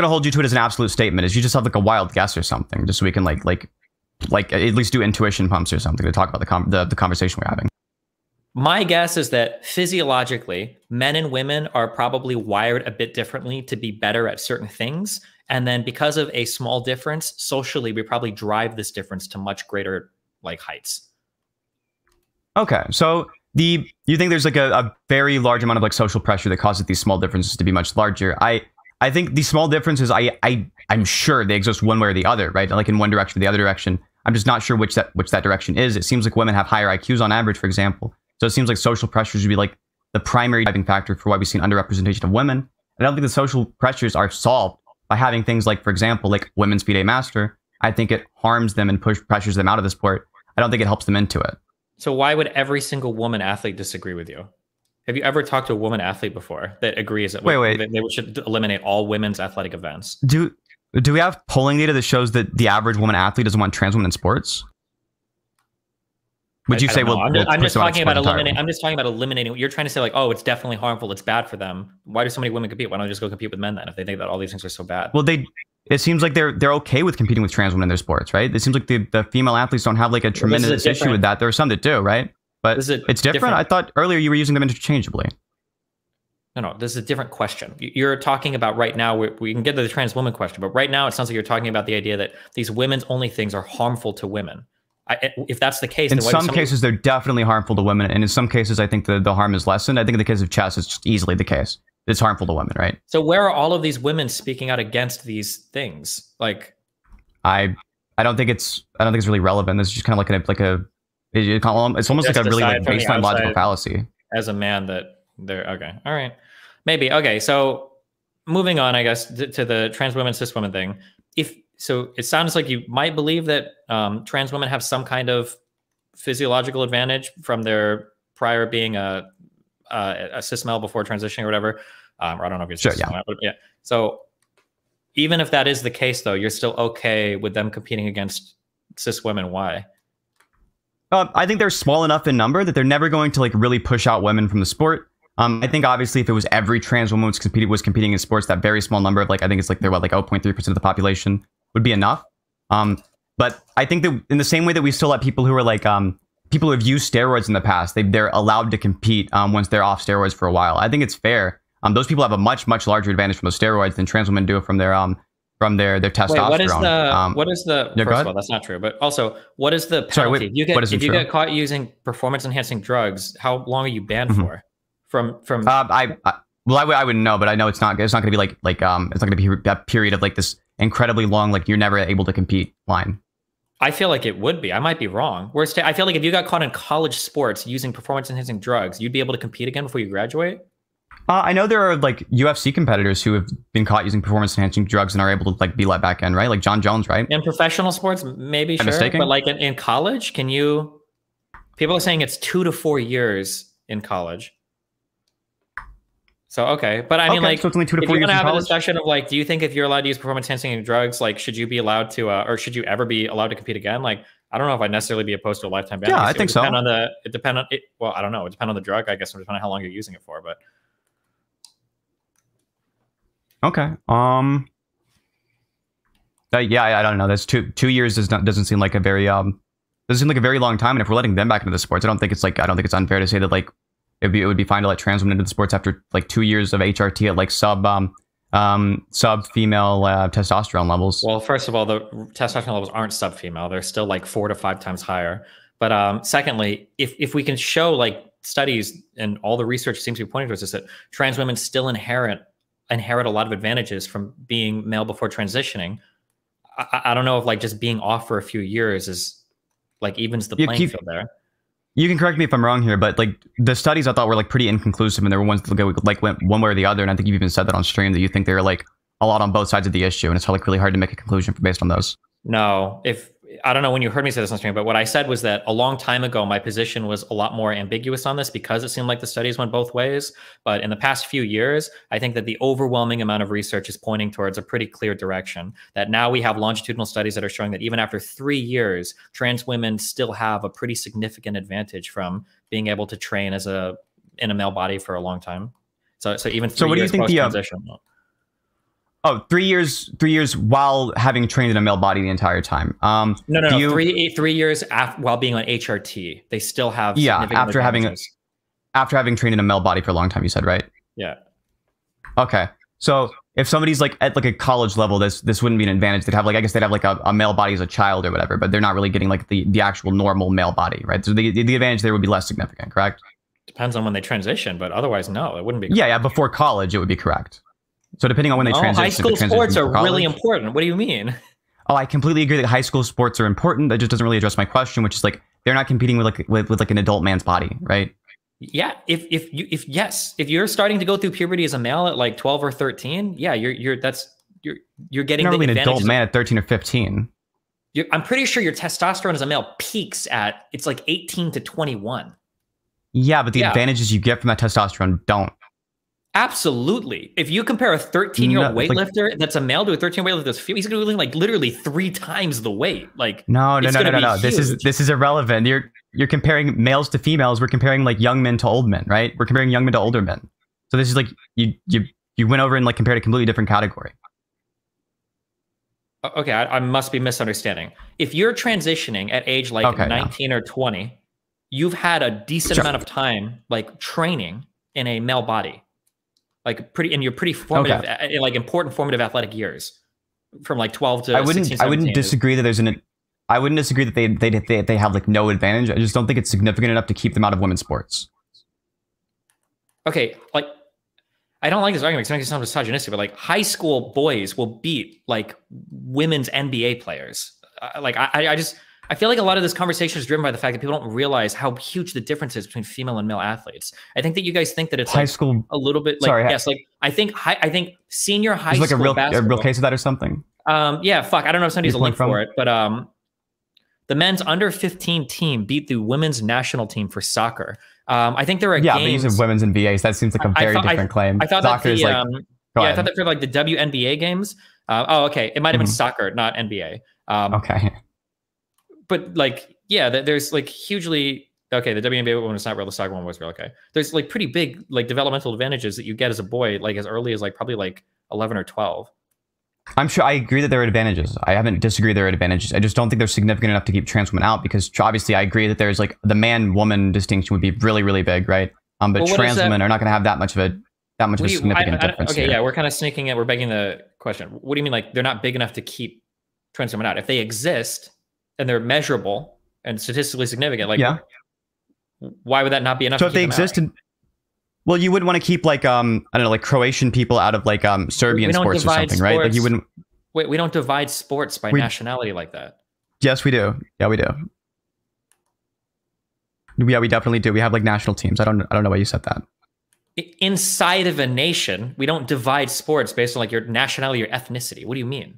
hold you to it as an absolute statement. Is you just have like a wild guess or something, just so we can like at least do intuition pumps or something to talk about the conversation we're having. My guess is that physiologically, men and women are probably wired a bit differently to be better at certain things. And then because of a small difference, socially, we probably drive this difference to much greater like heights. Okay. So you think there's like a very large amount of like social pressure that causes these small differences to be much larger. I think these small differences, I'm sure they exist one way or the other, right? Like in one direction or the other direction. I'm just not sure which that direction is. It seems like women have higher IQs on average, for example. So it seems like social pressures would be like the primary driving factor for why we see an underrepresentation of women. And I don't think the social pressures are solved by having things like, for example, like women's FIDE master. I think it harms them and pressures them out of the sport. I don't think it helps them into it. So why would every single woman athlete disagree with you? Have you ever talked to a woman athlete before that agrees that they should eliminate all women's athletic events? Do we have polling data that shows that the average woman athlete doesn't want trans women in sports? Would you I say don't know. I'm just talking about entirely? eliminating. I'm just talking about eliminating. You're trying to say like, oh, it's definitely harmful. It's bad for them. Why do so many women compete? Why don't they just go compete with men then? If they think that all these things are so bad. Well, it seems like they're okay with competing with trans women in their sports, right? It seems like the female athletes don't have like a tremendous issue with that. There are some that do, right? But it's different. I thought earlier you were using them interchangeably. No, this is a different question. You're talking about right now, we can get to the trans woman question, but right now it sounds like you're talking about the idea that these women's only things are harmful to women. If that's the case, in some cases they're definitely harmful to women, and in some cases I think the harm is lessened. I think in the case of chess, it's just easily the case. It's harmful to women, right? So where are all of these women speaking out against these things? Like, I don't think it's really relevant. This is just kind of it's almost like a really like baseline logical fallacy. As a man, that they're okay. All right, maybe okay. So moving on, I guess to the trans women, cis women thing. So it sounds like you might believe that trans women have some kind of physiological advantage from their prior being a cis male before transitioning or whatever. Or I don't know if it's sure, yeah. But yeah. So even if that is the case, though, you're still okay with them competing against cis women. Why? I think they're small enough in number that they're never going to like really push out women from the sport. I think obviously if it was every trans woman was competing in sports, that very small number of like I think it's like they're what like 0.3% of the population would be enough. But I think that in the same way that we still let people who are like people who have used steroids in the past, they're allowed to compete once they're off steroids for a while. I think it's fair. Those people have a much larger advantage from those steroids than trans women do from their testosterone. Wait, what is the first of all, that's not true. But also, what is the penalty? If you get caught using performance enhancing drugs, how long are you banned for? From I wouldn't know, but I know it's not going to be like it's not going to be that period of like this incredibly long like you're never able to compete line. I feel like it would be. I might be wrong. I feel like if you got caught in college sports using performance enhancing drugs, you'd be able to compete again before you graduate. I know there are like UFC competitors who have been caught using performance enhancing drugs and are able to like be let back in, right? Like John Jones, right? In professional sports, maybe, sure. But like in college, people are saying it's 2 to 4 years in college. So, okay. But I mean, like, so it's only 2 to 4 years in college? If you want to have a discussion of like, do you think if you're allowed to use performance enhancing drugs, like, should you be allowed to, or should you ever be allowed to compete again? Like, I don't know if I'd necessarily be opposed to a lifetime ban. Yeah, I think so. Well, I don't know. It depends on the drug, I guess, or depending on how long you're using it for, but. Okay. Yeah, I don't know. That's 2 years doesn't seem like a very long time. And if we're letting them back into the sports, I don't think it's unfair to say that like it would be fine to let trans women into the sports after like 2 years of HRT at like sub female testosterone levels. Well, first of all, the testosterone levels aren't sub female; they're still like 4 to 5 times higher. But secondly, if we can show like studies and all the research seems to be pointing towards this, that trans women still inherit a lot of advantages from being male before transitioning. I don't know if like just being off for a few years is like evens the playing field there. You can correct me if I'm wrong here, but like the studies I thought were like pretty inconclusive, and there were ones that like went one way or the other. And I think you've even said that on stream that you think they're like a lot on both sides of the issue, and it's like really hard to make a conclusion based on those. No, I don't know when you heard me say this on stream, but what I said was that a long time ago, my position was a lot more ambiguous on this because it seemed like the studies went both ways. But in the past few years, I think that the overwhelming amount of research is pointing towards a pretty clear direction, that now we have longitudinal studies that are showing that even after 3 years, trans women still have a pretty significant advantage from being able to train in a male body for a long time. So even 3 years post-transition. Oh, 3 years while having trained in a male body the entire time. No. 3 years while being on HRT, they still have after having trained in a male body for a long time. You said, right? Yeah. Okay. So if somebody's like at like a college level, this wouldn't be an advantage. They'd have like a male body as a child or whatever, but they're not really getting like the actual normal male body, right? So the advantage there would be less significant, correct? Depends on when they transition, but otherwise, no, it wouldn't be. Yeah. Before college, it would be correct. So depending on when they transition, high school sports are really important. What do you mean? Oh, I completely agree that high school sports are important. That just doesn't really address my question, which is like they're not competing with like an adult man's body, right? Yeah. If you're starting to go through puberty as a male at like 12 or 13, yeah, you're getting not the really an adult advantages man at 13 or 15. I'm pretty sure your testosterone as a male peaks at it's like 18 to 21. Yeah, but the advantages you get from that testosterone don't. Absolutely. If you compare a 13-year-old weightlifter that's a male to a 13-year-old weightlifter that's female, he's going to be losing like literally 3 times the weight. Like no. This is irrelevant. you're comparing males to females. We're comparing like young men to old men, right? We're comparing young men to older men. So this is like you went over and like compared a completely different category. Okay, I must be misunderstanding. If you're transitioning at age like 19 or 20, you've had a decent amount of time like training in a male body, like in your pretty formative, like important formative athletic years, from like 12 to 16, I wouldn't disagree that I wouldn't disagree that they have like no advantage. I just don't think it's significant enough to keep them out of women's sports. Okay, like I don't like this argument because it makes it sound misogynistic, but like high school boys will beat like women's NBA players. I feel like a lot of this conversation is driven by the fact that people don't realize how huge the difference is between female and male athletes. I think that you guys think that it's high school a little bit like yes, like I think senior high school like basketball, a real case of that or something. Yeah, fuck. I don't know if somebody's a link for it, but the men's under 15 team beat the women's national team for soccer. I think there are games. But using women's NBAs, that seems like a very different claim. I thought soccer is like, I thought that for like the WNBA games. Okay, it might have been soccer, not NBA. Okay. But like, yeah, there's like hugely okay. The WNBA one was not real. The soccer one was real. Okay, there's like pretty big like developmental advantages that you get as a boy, like as early as like probably like 11 or 12. I'm sure I agree that there are advantages. I haven't disagreed there are advantages. I just don't think they're significant enough to keep trans women out because obviously I agree that there's like the man-woman distinction would be really, really big, right? But trans women are not going to have that much of a significant difference. Okay, yeah, we're kind of sneaking it. We're begging the question. What do you mean like they're not big enough to keep trans women out? If they exist and they're measurable and statistically significant, like why would that not be enough? So if they exist well, you wouldn't want to keep like I don't know, like Croatian people out of like Serbian sports or something, right? Like you wouldn't. Wait, we don't divide sports by nationality like that. Yes, we do. Yeah, we do. Yeah, we definitely do. We have like national teams. I don't know why you said that. Inside of a nation, we don't divide sports based on like your nationality or ethnicity. What do you mean?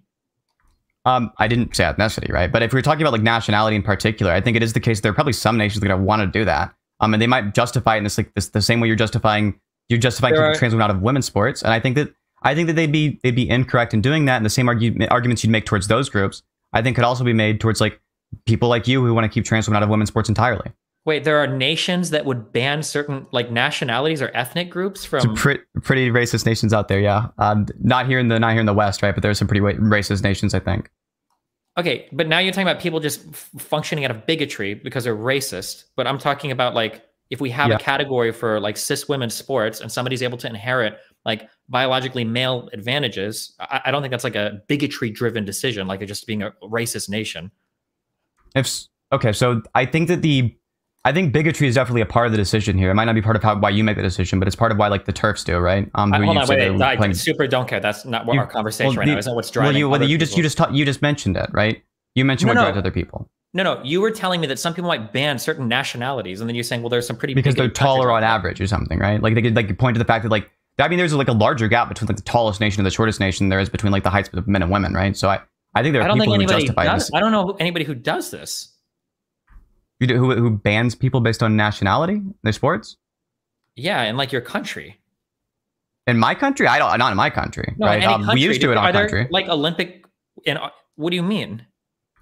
I didn't say ethnicity, right? But if we're talking about like nationality in particular, I think it is the case there are probably some nations that are going to want to do that. And they might justify it in this the same way you're justifying keeping trans women out of women's sports. And I think that they'd be incorrect in doing that. And the same arguments you'd make towards those groups, I think could also be made towards like people like you who want to keep trans women out of women's sports entirely. Wait, there are nations that would ban certain like nationalities or ethnic groups from some pretty racist nations out there. Yeah. Not here in the West, right? But there are some pretty racist nations, I think. Okay, but now you're talking about people just functioning out of bigotry because they're racist. But I'm talking about like if we have a category for like cis women's sports and somebody's able to inherit like biologically male advantages, I don't think that's like a bigotry driven decision, like it just being a racist nation. So I think bigotry is definitely a part of the decision here. It might not be part of why you make the decision, but it's part of why like the TERFs do, right? Hold on, wait. I super don't care. That's not what our conversation right now. Isn't what's driving. You just mentioned it, right? You mentioned what drives other people. No. You were telling me that some people might ban certain nationalities, and then you're saying, well, there's some pretty because they're taller on average or something, right? Like they could like point to the fact that like there's like a larger gap between like the tallest nation and the shortest nation there is between like the heights of men and women, right? So I think there are people who justify this. I don't know anybody who does this. Who bans people based on nationality in their sports? Yeah, in like your country. In my country, not in my country. No, right? Country. We used to in our country. Like Olympic. What do you mean?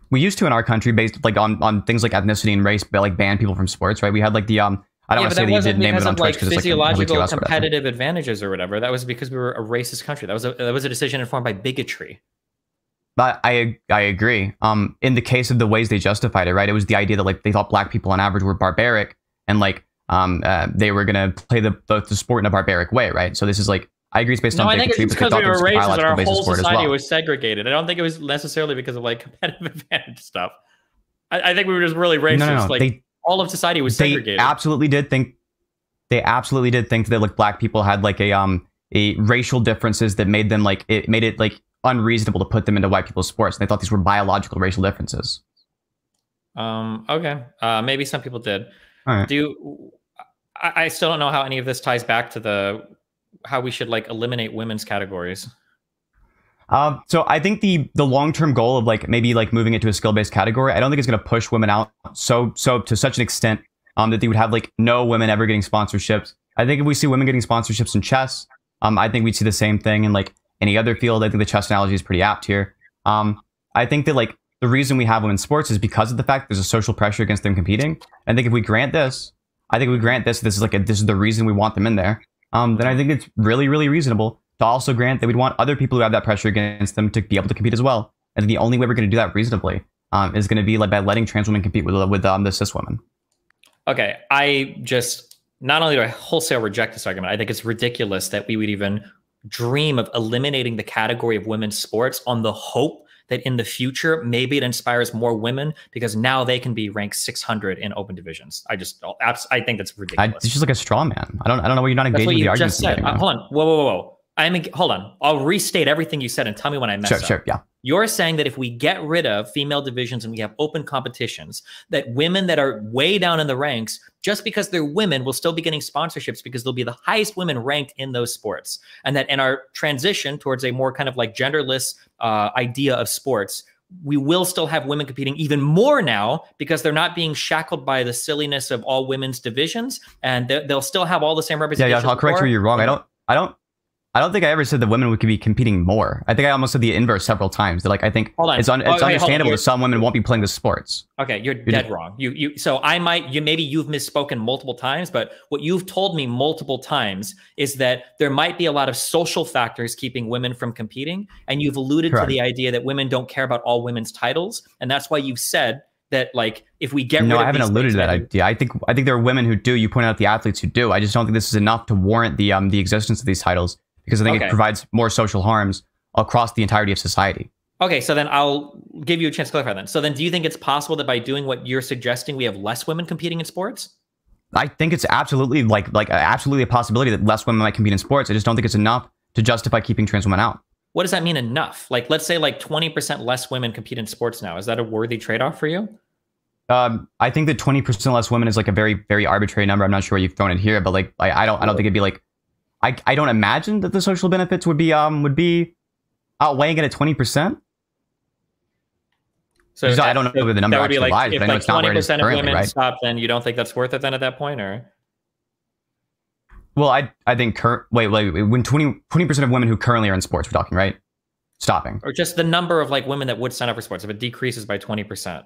We used to in our country based like on things like ethnicity and race, but like ban people from sports, right? We had like the I don't want to say that you didn't name it on Twitch because it's like physiological competitive advantages or whatever. That was because we were a racist country. That was a decision informed by bigotry. But I agree. In the case of the ways they justified it, right? It was the idea that like they thought black people on average were barbaric and like they were gonna play the sport in a barbaric way, right? So this is like I agree it's based on bigotry, because we were racist and our whole society was segregated. I don't think it was necessarily because of like competitive advantage stuff. I think we were just really racist. No. All of society was segregated. They absolutely did think that like black people had like a racial differences that made them like it made it like unreasonable to put them into white people's sports. And they thought these were biological racial differences. Okay. Maybe some people did. All right. I still don't know how any of this ties back to how we should like eliminate women's categories. So I think the long-term goal of like maybe like moving it to a skill-based category, I don't think it's going to push women out so to such an extent that they would have like no women ever getting sponsorships. I think if we see women getting sponsorships in chess, I think we'd see the same thing in like any other field. I think the chess analogy is pretty apt here. I think that like the reason we have women's sports is because of the fact there's a social pressure against them competing. I think if we grant this, this is this is the reason we want them in there. Then I think it's really, really reasonable to also grant that we'd want other people who have that pressure against them to be able to compete as well. And the only way we're going to do that reasonably is going to be like by letting trans women compete with the cis women. Okay, I just not only do I wholesale reject this argument, I think it's ridiculous that we would even dream of eliminating the category of women's sports on the hope that in the future maybe it inspires more women because now they can be ranked 600 in open divisions. I think that's ridiculous. It's just like a straw man. I don't know why you're not engaging with the argument. Just said. Hold on, whoa. Hold on. I'll restate everything you said and tell me when I mess up. Sure, yeah. You're saying that if we get rid of female divisions and we have open competitions, that women that are way down in the ranks, just because they're women, will still be getting sponsorships because they'll be the highest women ranked in those sports. And that in our transition towards a more kind of like genderless idea of sports, we will still have women competing even more now because they're not being shackled by the silliness of all women's divisions, and they'll still have all the same representation. Yeah, I'll correct you. You're wrong. I don't think I ever said that women would be competing more. I think I almost said the inverse several times. That like I think it's understandable that some women won't be playing the sports. Okay, you're dead wrong. So maybe you've misspoken multiple times, but what you've told me multiple times is that there might be a lot of social factors keeping women from competing, and you've alluded to the idea that women don't care about all women's titles, and that's why you've said that like if we get rid of I haven't alluded to that idea. I think there are women who do. You point out the athletes who do. I just don't think this is enough to warrant the existence of these titles. Because I think it provides more social harms across the entirety of society. Okay, so then I'll give you a chance to clarify then. So then do you think it's possible that by doing what you're suggesting, we have less women competing in sports? I think it's absolutely absolutely a possibility that less women might compete in sports. I just don't think it's enough to justify keeping trans women out. What does that mean enough? Like, let's say like 20% less women compete in sports now. Is that a worthy trade-off for you? I think that 20% less women is like a very, very arbitrary number. I'm not sure where you've thrown it here, but like I don't think it'd be like I don't imagine that the social benefits would be outweighing it at 20%. So I don't know where the number actually lies, but I know it's not where it is currently, right? If 20% of women stop, then you don't think that's worth it then at that point, or? Well, I think when 20% of women who currently are in sports, we're talking, right? Stopping. Or just the number of like women that would sign up for sports if it decreases by 20%.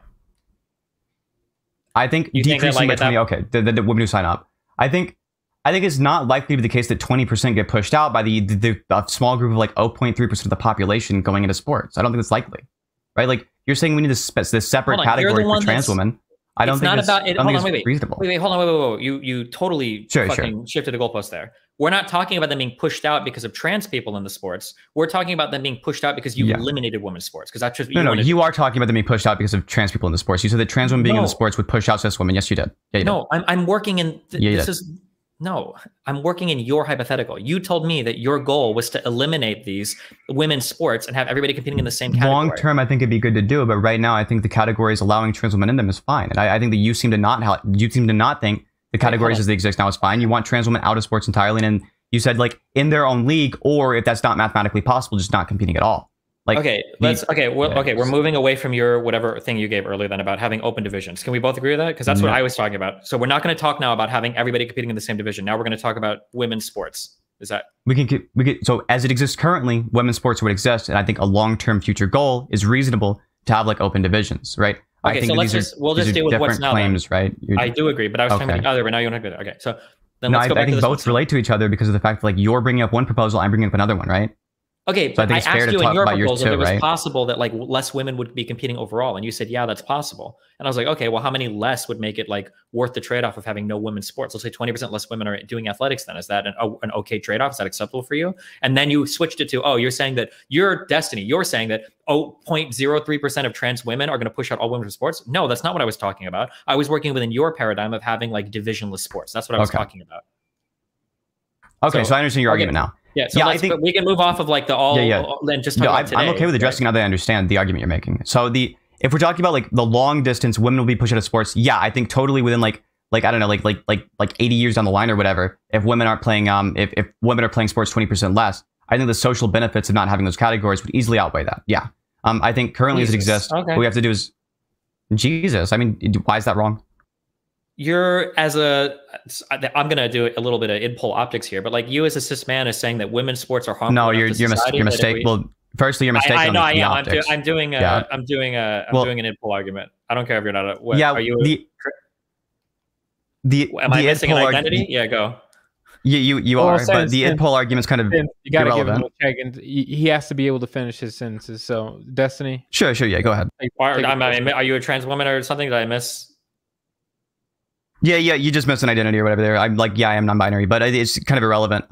I think decreasing by 20. Okay, the women who sign up. I think it's not likely to be the case that 20% get pushed out by the small group of like 0.3% of the population going into sports. I don't think it's likely, right? Like you're saying we need this separate category for trans women. I don't think it's reasonable. Wait, hold on. You totally fucking shifted the goalpost there. We're not talking about them being pushed out because of trans people in the sports. We're talking about them being pushed out because you eliminated women's sports. Because that's just you are talking about them being pushed out because of trans people in the sports. You said that trans women being in the sports would push out cis women. Yes, you did. Yeah, you did. I'm working in I'm working in your hypothetical. You told me that your goal was to eliminate these women's sports and have everybody competing in the same category. Long term, I think it'd be good to do, but right now, I think the categories allowing trans women in them is fine. And I think that you seem to not think the categories as they exist now is fine. You want trans women out of sports entirely, and you said like in their own league, or if that's not mathematically possible, just not competing at all. Like, we're moving away from your whatever thing you gave earlier then about having open divisions. Can we both agree with that? Because that's what I was talking about. So we're not going to talk now about having everybody competing in the same division. Now we're going to talk about women's sports. Is that so as it exists currently, women's sports would exist, and I think a long-term future goal is reasonable to have like open divisions, right? Okay, I think so we'll just deal with what's now. Claims, right? I do agree, but I was talking about the other, but now you don't agree with that. Okay, so then let's go back to this. I think both relate to each other because of the fact that like you're bringing up one proposal, I'm bringing up another one, right? Okay, so I asked you in your proposal if it was possible that like less women would be competing overall, and you said, yeah, that's possible. And I was like, okay, well, how many less would make it like worth the trade-off of having no women's sports? Let's say 20% less women are doing athletics then. Is that an okay trade-off? Is that acceptable for you? And then you switched it to, you're saying that your destiny, you're saying that 0.03% of trans women are going to push out all women from sports. No, that's not what I was talking about. I was working within your paradigm of having like divisionless sports. That's what I was talking about. Okay, so I understand your argument now. Yeah, so I think we can move off of like the then just talk about today. I'm okay with addressing now that I understand the argument you're making. So if we're talking about like the long distance, women will be pushed out of sports. Yeah, I think totally within like I don't know, like 80 years down the line or whatever. If women aren't playing, if women are playing sports 20% less, I think the social benefits of not having those categories would easily outweigh that. Yeah, I think currently as it exists, what we have to do is Jesus. I mean, why is that wrong? I'm going to do a little bit of in-pole optics here, but like you as a cis man is saying that women's sports are harmful. No, you're mistaken. Well, Firstly, you're mistaken. I know I the am. optics. I'm doing an id pol argument. I don't care if you're not. Are you? Am I missing an identity? Yeah, go. You are, but the id pol argument is kind of you gotta give him irrelevant. a check, and he has to be able to finish his sentences. So, Destiny. Sure, yeah, go ahead. Are you a trans woman or something? Did I miss? Yeah, you just missed an identity or whatever there. I'm like, yeah, I am non-binary, but it's kind of irrelevant.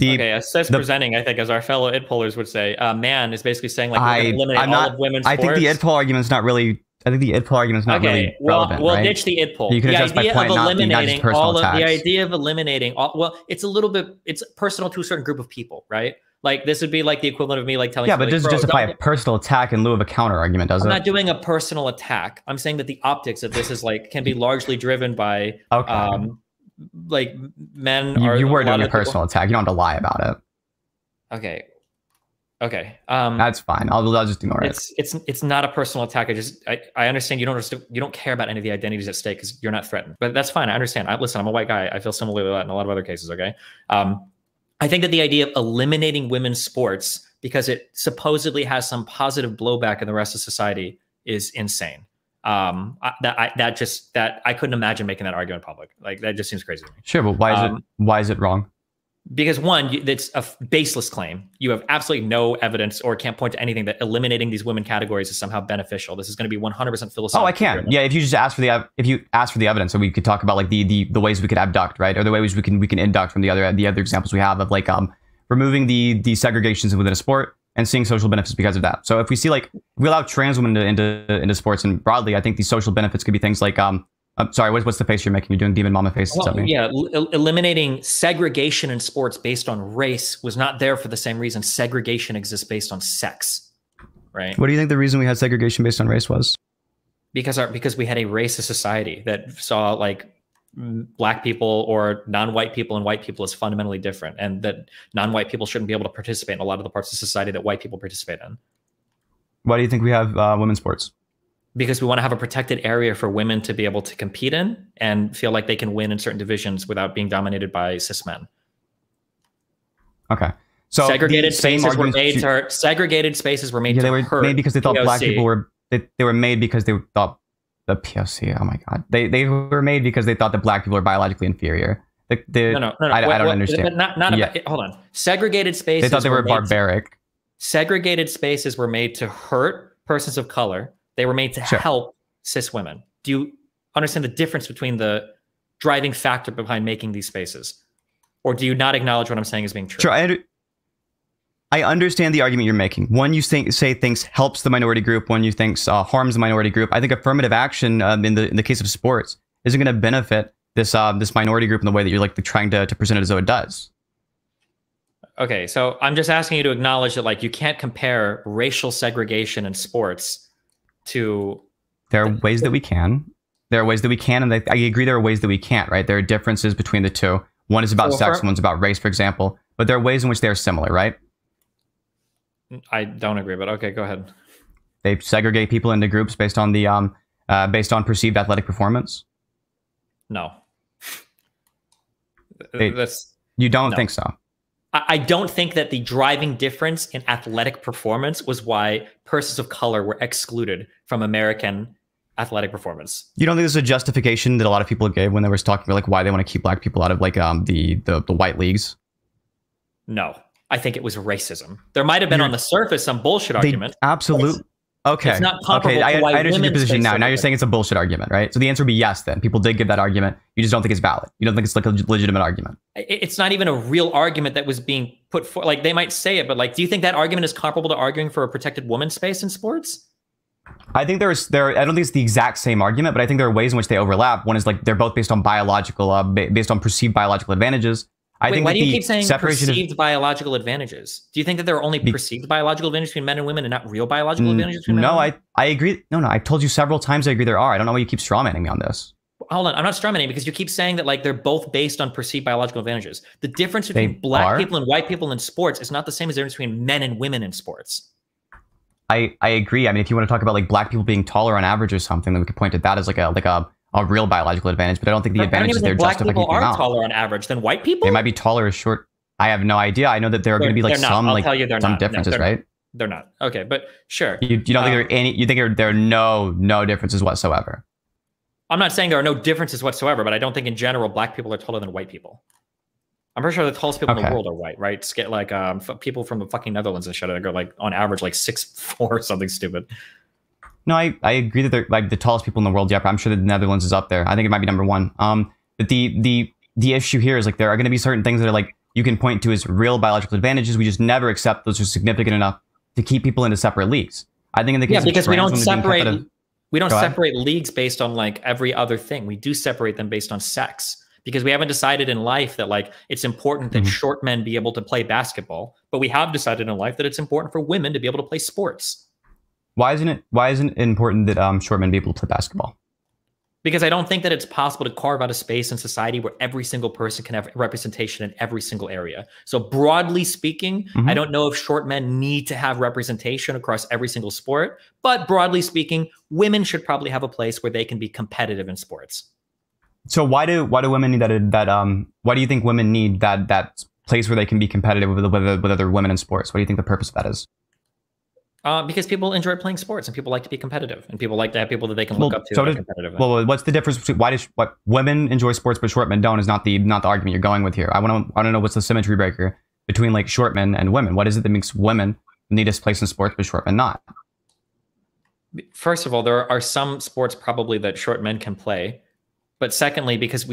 Okay, cis presenting, I think, as our fellow id-pollers would say, man is basically saying like we're going to eliminate all of women's sports. I think the id-poll argument is not really. I think the id-poll argument is not really relevant. We'll right? ditch the id-poll. You can adjust by point, not just personal attacks. The idea of eliminating all. Well, it's a little bit. It's personal to a certain group of people, right? Like this would be like the equivalent of me like telling. Yeah, but it doesn't justify a personal attack in lieu of a counter argument, does it? I'm not doing a personal attack. I'm saying that the optics of this is like can be largely driven by like men. You were doing a personal attack. You don't have to lie about it. Okay. That's fine. I'll just ignore it. It's not a personal attack. I understand you don't care about any of the identities at stake because you're not threatened. But that's fine. I understand. Listen, I'm a white guy. I feel similarly to that in a lot of other cases. Okay. I think that the idea of eliminating women's sports because it supposedly has some positive blowback in the rest of society is insane. That I couldn't imagine making that argument public. Like that just seems crazy to me. Sure, but why is it wrong? Because one, it's a baseless claim. You have absolutely no evidence or can't point to anything that eliminating these women categories is somehow beneficial. This is going to be 100% philosophical. Oh, I can. Yeah, if you just ask for the evidence, so we could talk about like the ways we could abduct, right, or the ways we can induct from the other examples we have of like removing the segregations within a sport and seeing social benefits because of that. So if we see like we allow trans women into sports and broadly, I think the social benefits could be things like I'm sorry, what's the face you're making? You're doing demon mama faces at me. Yeah, eliminating segregation in sports based on race was not there for the same reason segregation exists based on sex, right? What do you think the reason we had segregation based on race was? Because we had a racist society that saw like black people or non-white people and white people as fundamentally different, and that non-white people shouldn't be able to participate in a lot of the parts of society that white people participate in. Why do you think we have women's sports? Because we want to have a protected area for women to be able to compete in and feel like they can win in certain divisions without being dominated by cis men. Okay. So segregated spaces were made yeah, they were made because they thought black people were they were made because they thought the POC. Oh my god. They were made because they thought that black people are biologically inferior. No. I don't understand. Hold on. Segregated spaces. They thought they were barbaric. Segregated spaces were made to hurt persons of color. They were made to help cis women. Do you understand the difference between the driving factor behind making these spaces? Or do you not acknowledge what I'm saying as being true? Sure, I understand the argument you're making. One, you say things helps the minority group. One, you think harms the minority group. I think affirmative action in the case of sports isn't going to benefit this minority group in the way that you're like trying to present it as though it does. Okay, so I'm just asking you to acknowledge that like you can't compare racial segregation in sports to there are ways that we can. There are ways that we can, and I agree there are ways that we can't, right? There are differences between the two. One is about sex, one's about race, for example. But there are ways in which they are similar, right? I don't agree, but okay, go ahead. They segregate people into groups based on perceived athletic performance? No. You don't think so? I don't think that the driving difference in athletic performance was why persons of color were excluded from American athletic performance. You don't think there's a justification that a lot of people gave when they were talking about like why they want to keep black people out of like the white leagues? No, I think it was racism. There might have been on the surface some bullshit argument. Absolutely. Okay. It's not comparable I to why understand your position now. Now you're segregate. saying it's a bullshit argument, right? So the answer would be yes then. People did give that argument. You just don't think it's valid. You don't think it's like a legitimate argument. It's not even a real argument that was being put forward. Like they might say it, but like, do you think that argument is comparable to arguing for a protected woman's space in sports? I think I don't think it's the exact same argument, but I think there are ways in which they overlap. One is like they're both based on based on perceived biological advantages. Why do you keep saying perceived biological advantages? Do you think that there are only perceived biological advantages between men and women and not real biological advantages between men and women? I agree. No, I told you several times I agree there are. I don't know why you keep strawmanning me on this. Hold on, I'm not strawmanning because you keep saying that like they're both based on perceived biological advantages. The difference between black people and white people in sports is not the same as the difference between men and women in sports. I agree. I mean, if you want to talk about like black people being taller on average or something, then we could point at that as like a real biological advantage, but I don't think the advantage is there justify keeping them out. Black people are taller on average than white people? They might be taller or short. I have no idea. I know that there are going to be like some differences, right? They're not. Okay, but sure. You don't think there are any? You think there are no differences whatsoever? I'm not saying there are no differences whatsoever, but I don't think in general black people are taller than white people. I'm pretty sure the tallest people in the world are white, right? Like people from the fucking Netherlands and shit that go like on average like 6'4" or something stupid. No, I agree that they're like the tallest people in the world. Yeah, I'm sure the Netherlands is up there. I think it might be number one. But the issue here is like there are going to be certain things that are like you can point to as real biological advantages. We just never accept those are significant enough to keep people into separate leagues. I think in the case of because we don't separate separate leagues based on like every other thing. We do separate them based on sex. Because we haven't decided in life that like it's important that short men be able to play basketball, but we have decided in life that it's important for women to be able to play sports. Why isn't it important that short men be able to play basketball? Because I don't think that it's possible to carve out a space in society where every single person can have representation in every single area. So broadly speaking, I don't know if short men need to have representation across every single sport, but broadly speaking, women should probably have a place where they can be competitive in sports. So why do women need that why do you think women need that place where they can be competitive with other women in sports? What do you think the purpose of that is? Because people enjoy playing sports and people like to be competitive and people like to have people that they can look up to. So well, what's the difference between what women enjoy sports but short men don't is not the argument you're going with here. I want to know what's the symmetry breaker between like short men and women. What is it that makes women need a place in sports but short men not? First of all, there are some sports probably that short men can play. But secondly, because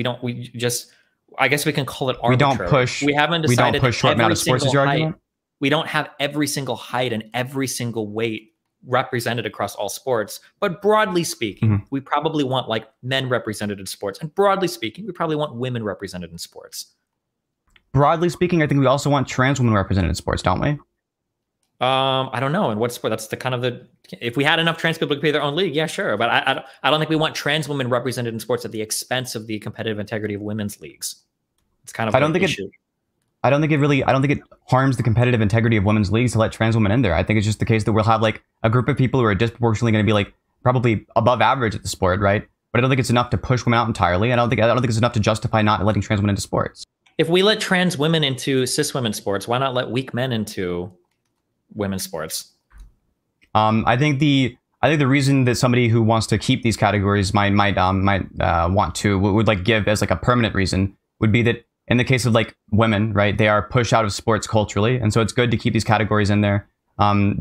I guess we can call it arbitrary. We haven't decided. We don't push short men out of sports is your argument? We don't have every single height and every single weight represented across all sports. But broadly speaking, we probably want like men represented in sports. And broadly speaking, we probably want women represented in sports. Broadly speaking, I think we also want trans women represented in sports, don't we? I don't know. And what sport? That's the kind of if we had enough trans people to play their own league, yeah, sure. But I don't think we want trans women represented in sports at the expense of the competitive integrity of women's leagues. It's kind of I don't think it harms the competitive integrity of women's leagues to let trans women in there. I think it's just the case that we'll have like a group of people who are disproportionately going to be like probably above average at the sport, right? But I don't think it's enough to push women out entirely. I don't think it's enough to justify not letting trans women into sports. If we let trans women into cis women's sports, why not let weak men into women's sports? I think the reason that somebody who wants to keep these categories would like give as like a permanent reason would be that in the case of like women, right, they are pushed out of sports culturally, and so it's good to keep these categories in there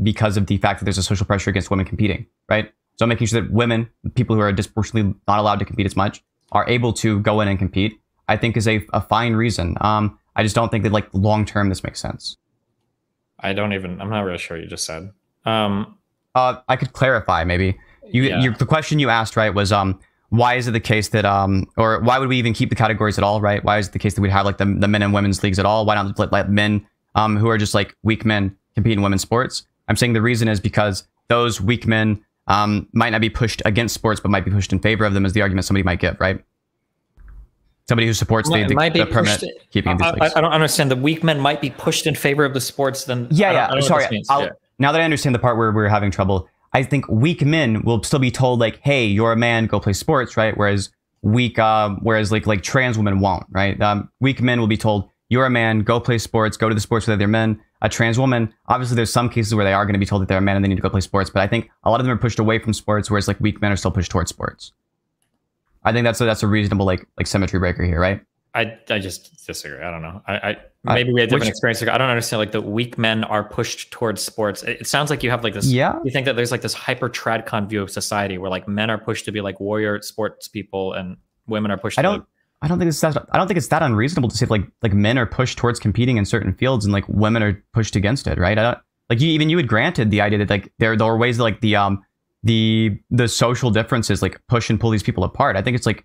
because of the fact that there's a social pressure against women competing, right? So making sure that women, people who are disproportionately not allowed to compete as much, are able to go in and compete, I think is a fine reason. I just don't think that like long term this makes sense. I'm not really sure what you just said. I could clarify maybe. The question you asked, right, was why is it the case that or why would we even keep the categories at all, right? Why is it the case that we'd have like the men and women's leagues at all? Why not let men who are just like weak men compete in women's sports? I'm saying the reason is because those weak men might not be pushed against sports, but might be pushed in favor of them, is the argument somebody might give, right? Somebody who supports the permanent keeping of these leagues. I don't understand. The weak men might be pushed in favor of the sports. Then sorry. Now that I understand the part where we're having trouble, I think weak men will still be told like, "Hey, you're a man, go play sports," right? Whereas like trans women won't, right? Weak men will be told, "You're a man, go play sports, go to the sports with other men." A trans woman, obviously, there's some cases where they are going to be told that they're a man and they need to go play sports, but I think a lot of them are pushed away from sports, whereas like weak men are still pushed towards sports. I think that's a reasonable like symmetry breaker here, right? I just disagree. I don't know. Maybe we had different experiences. I don't understand. Like the weak men are pushed towards sports. It sounds like you have like this. Yeah. You think that there's like this hyper tradcon view of society where like men are pushed to be like warrior sports people and women are pushed. I don't think it's that unreasonable to say like men are pushed towards competing in certain fields and like women are pushed against it, right? You had granted the idea that like there are ways that like the social differences like push and pull these people apart. I think it's like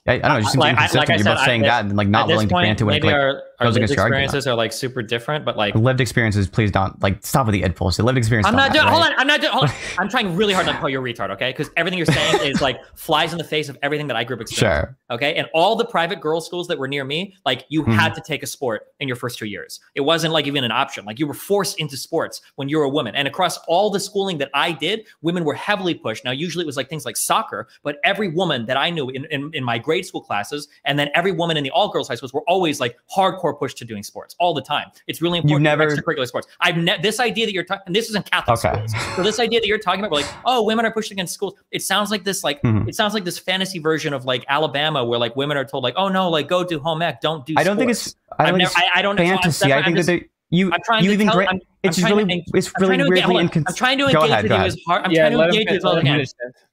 I don't know, it just seems inconsistent. You're both saying that and like not willing to grant it when it goes against your argument. Experiences are like super different, but like lived experiences, please don't like stop with the id bullshit. Lived experience. Hold on. I'm trying really hard not to call you a retard, okay? Because everything you're saying is like flies in the face of everything that I grew up experiencing. Sure. Okay. And all the private girls' schools that were near me, like you had to take a sport in your first 2 years. It wasn't like even an option. Like you were forced into sports when you were a woman. And across all the schooling that I did, women were heavily pushed. Now, usually it was like things like soccer, but every woman that I knew in my grade school classes, and then every woman in the all-girls high schools were always like hardcore more push to doing sports all the time. It's really important. Extracurricular sports. This idea that you're talking, and this is in Catholic schools. So this idea that you're talking about, we're like, oh, women are pushed against schools. It sounds like this, like it sounds like this fantasy version of like Alabama, where like women are told like, oh no, like go do home ec, don't do. I don't think it's. I don't know. Fantasy. I think that it's really weirdly inconsistent. I'm trying to engage with you as hard. I'm trying to engage you as well as I can.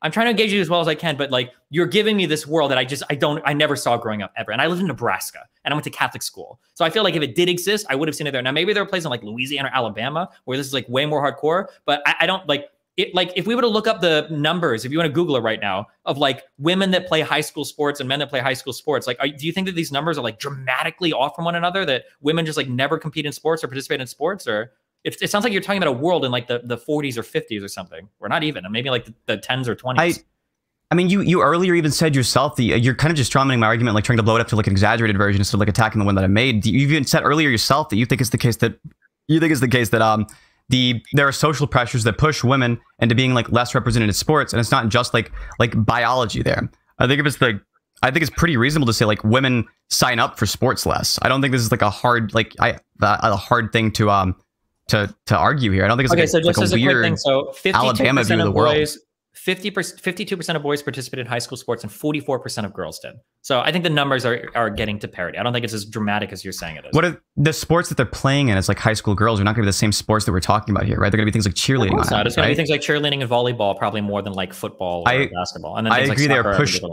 I'm trying to engage you as well as I can, but like you're giving me this world that I never saw growing up ever. And I lived in Nebraska and I went to Catholic school. So I feel like if it did exist, I would have seen it there. Now maybe there are places in like Louisiana or Alabama where this is like way more hardcore, but I don't like it. Like if we were to look up the numbers, if you want to Google it right now, of like women that play high school sports and men that play high school sports, like do you think that these numbers are like dramatically off from one another, that women just like never compete in sports or participate in sports? Or it sounds like you're talking about a world in like the 40s or 50s or something, or not even, maybe like the 10s or 20s. I mean, you earlier even said yourself that you're kind of just strawmanning my argument, like trying to blow it up to like an exaggerated version instead of like attacking the one that I made. You even said earlier yourself that you think it's the case that there are social pressures that push women into being like less represented in sports, and it's not just like biology there. I think it's pretty reasonable to say like women sign up for sports less. I don't think this is like a hard thing to argue here. I don't think it's so just like as a weird thing. So 52% Alabama view of the world. 52% of boys participated in high school sports and 44% of girls did. So I think the numbers are getting to parity. I don't think it's as dramatic as you're saying it is. What are the sports that they're playing in? It's like high school girls are not going to be the same sports that we're talking about here, right? They're going to be things like cheerleading. It's going to be things like cheerleading and volleyball, probably more than like football or basketball. And then I agree, they're pushed.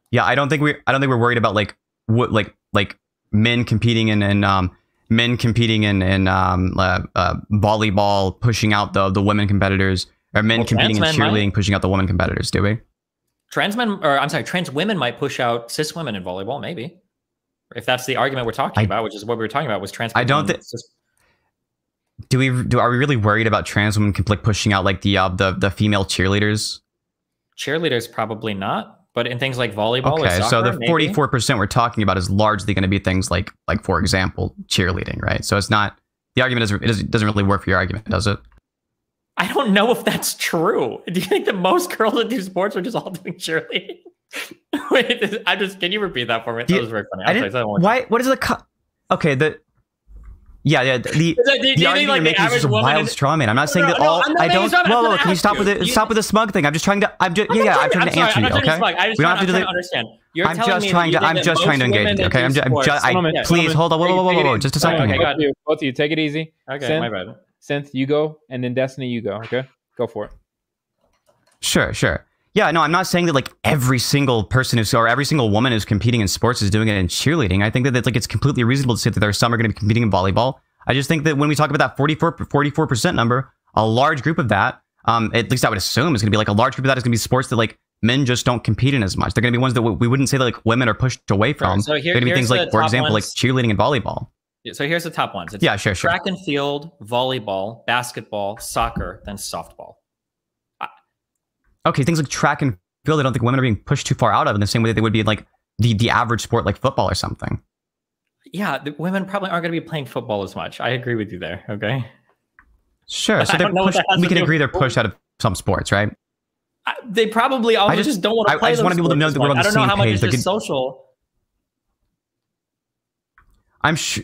Yeah, I don't think we're worried about like what like men competing in volleyball pushing out the women competitors. Or men competing in cheerleading, pushing out the women competitors, do we? Trans women might push out cis women in volleyball, maybe. If that's the argument we're talking about, which is what we were talking about, was trans. I don't think. Are we really worried about trans women like pushing out like the female cheerleaders? Cheerleaders, probably not. But in things like volleyball, okay, or soccer, so the 44% we're talking about is largely going to be things like for example, cheerleading, right? So it's not the argument. Doesn't really work for your argument, does it? I don't know if that's true. Do you think that most girls that do sports are just all doing cheerleading? Wait, can you repeat that for me? That was very funny. Why? What is the? Okay, the argument you're making is just a wild straw man. I'm not saying that all. I don't. Whoa, can you stop with the smug thing? I'm just trying to. I'm trying to answer you. Okay. We don't have to do that. I'm just trying to engage. Okay. Please hold on. Whoa. Just a second. Okay, got you. Both of you, take it easy. Okay, my bad. Synth, you go, and then Destiny, you go. Okay, go for it. Sure. Yeah, no, I'm not saying that like every single person or every single woman who's competing in sports is doing it in cheerleading. I think that it's completely reasonable to say that there are some are going to be competing in volleyball. I just think that when we talk about that 44% number, a large group of that, at least I would assume, is going to be like a large group of that is going to be sports that like men just don't compete in as much. They're going to be ones that we wouldn't say that like women are pushed away from. So they're going to be things like, for example, like cheerleading and volleyball. So here's the top ones. It's sure. Track and field, volleyball, basketball, soccer, then softball. Okay, things like track and field, I don't think women are being pushed too far out of in the same way that they would be in like the average sport like football or something. Yeah, the women probably aren't going to be playing football as much. I agree with you there. Okay. Sure. So we can agree they're pushed out of some sports, right? They probably also just don't want to play. I just want to be able to know that we're on the same page. I don't know how much it's just social. I'm sure.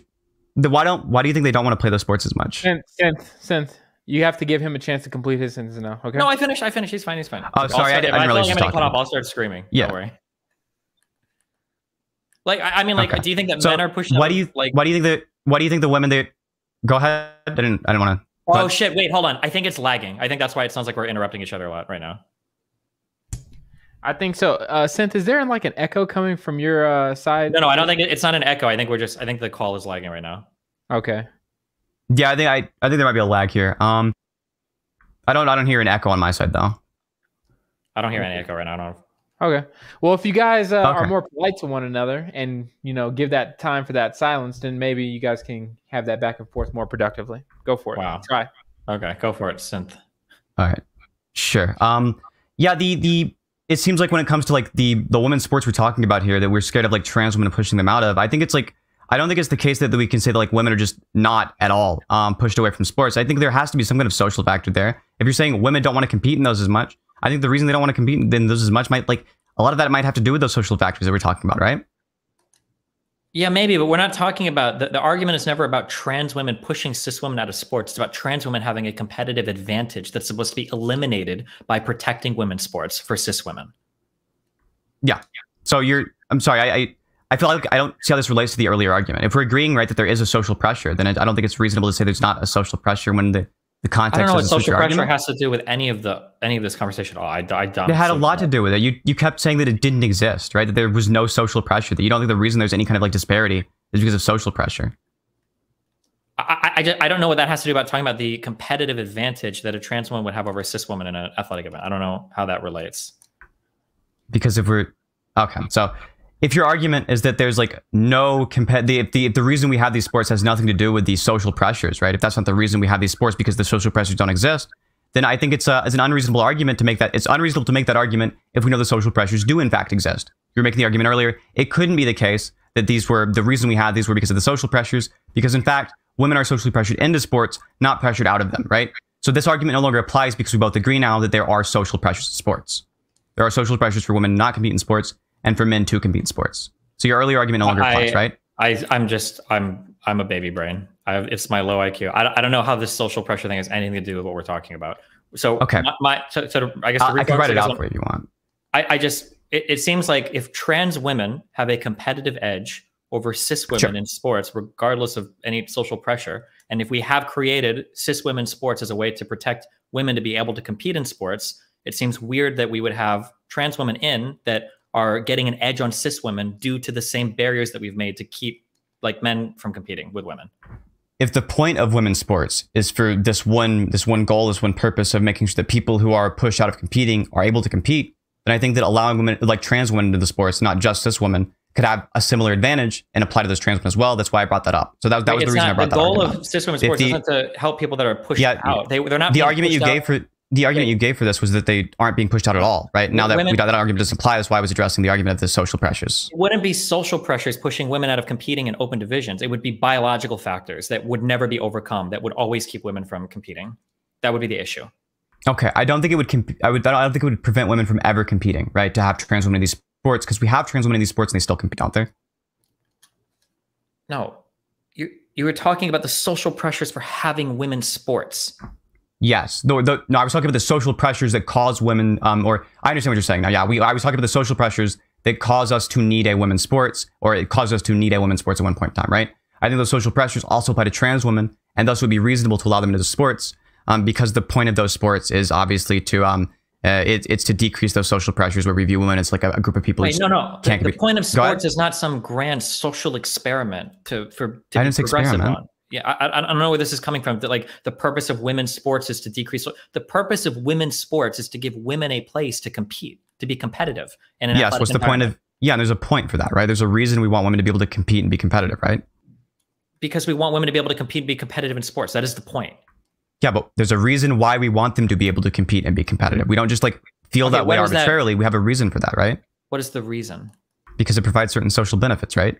Why do you think they don't want to play those sports as much? Synth. You have to give him a chance to complete his sentence now. Okay. No, I finished. He's fine. Oh, sorry. I didn't realize you were talking. I'll start screaming. Yeah. Don't worry. Like, I mean, like, do you think that men are pushing? Why do you think the women that go ahead? I didn't want to. Oh shit! Wait, hold on. I think it's lagging. I think that's why it sounds like we're interrupting each other a lot right now. I think so. Synth, is there like an echo coming from your side? No, I don't think it's not an echo. I think the call is lagging right now. Okay. Yeah, I think there might be a lag here. I don't hear an echo on my side though. I don't hear any echo right now. Okay. Well, if you guys are more polite to one another and give that time for that silence, then maybe you guys can have that back and forth more productively. Go for it. Wow. Try. Okay, go for it, Synth. All right. Sure. Yeah. It seems like when it comes to like the women's sports we're talking about here, that we're scared of like trans women pushing them out of. I think it's like, I don't think it's the case that we can say that like women are just not at all pushed away from sports. I think there has to be some kind of social factor there. If you're saying women don't want to compete in those as much, I think the reason they don't want to compete in those as much might like a lot of that might have to do with those social factors that we're talking about, right? Yeah, maybe, but we're not talking about the argument is never about trans women pushing cis women out of sports. It's about trans women having a competitive advantage that's supposed to be eliminated by protecting women's sports for cis women. Yeah. So I'm sorry, I feel like I don't see how this relates to the earlier argument. If we're agreeing, right, that there is a social pressure, then I don't think it's reasonable to say there's not a social pressure when the context. I don't know what social pressure argument has to do with any of this conversation at all. I don't. It had a lot to do with it. You kept saying that it didn't exist, right? That there was no social pressure. That you don't think the reason there's any kind of like disparity is because of social pressure. I don't know what that has to do about talking about the competitive advantage that a trans woman would have over a cis woman in an athletic event. I don't know how that relates. Because if we're okay, so if your argument is that there's like no if the reason we have these sports has nothing to do with these social pressures, right? If that's not the reason we have these sports because the social pressures don't exist, then I think it's an unreasonable argument to make that. It's unreasonable to make that argument if we know the social pressures do in fact exist. You were making the argument earlier. It couldn't be the case that these were the reason we had these were because of the social pressures, because in fact, women are socially pressured into sports, not pressured out of them, right? So this argument no longer applies because we both agree now that there are social pressures in sports. There are social pressures for women to not compete in sports and for men to compete in sports. So your earlier argument no longer applies, right? I'm a baby brain. It's my low IQ. I don't know how this social pressure thing has anything to do with what we're talking about. So okay, I guess I can write it out for you if you want. It seems like if trans women have a competitive edge over cis women in sports, regardless of any social pressure, and if we have created cis women's sports as a way to protect women to be able to compete in sports, it seems weird that we would have trans women in that are getting an edge on cis women due to the same barriers that we've made to keep like men from competing with women. If the point of women's sports is for this one goal, this one purpose of making sure that people who are pushed out of competing are able to compete, then I think that allowing women, like trans women, into the sports, not just cis women, could have a similar advantage and apply to those trans women as well. That's why I brought that up. So that was the reason I brought that up. The goal of cis women's sports isn't to help people that are pushed out. They're not. The argument you gave for this was that they aren't being pushed out at all, right? Now that that argument doesn't apply, that's why I was addressing the argument of the social pressures. It wouldn't be social pressures pushing women out of competing in open divisions. It would be biological factors that would never be overcome, that would always keep women from competing. That would be the issue. Okay, I don't think it would. I don't think it would prevent women from ever competing, right? To have trans women in these sports, because we have trans women in these sports and they still compete, don't they? No, you were talking about the social pressures for having women's sports. Yes. No, I was talking about the social pressures that cause women, or I understand what you're saying now. Yeah, I was talking about the social pressures that cause us to need a women's sports, or it caused us to need a women's sports at one point in time, right? I think those social pressures also apply to trans women, and thus would be reasonable to allow them into the sports, because the point of those sports is obviously to, it's to decrease those social pressures where we view women as like a group of people. Wait, no. The point of sports is not some grand social experiment to be progressive on. Yeah, I don't know where this is coming from. That like the purpose of women's sports is to decrease. The purpose of women's sports is to give women a place to compete, to be competitive. And yes, what's the point of? Yeah, and there's a point for that, right? There's a reason we want women to be able to compete and be competitive, right? Because we want women to be able to compete and be competitive in sports. That is the point. Yeah, but there's a reason why we want them to be able to compete and be competitive. We don't just like feel that way arbitrarily. We have a reason for that, right? What is the reason? Because it provides certain social benefits, right?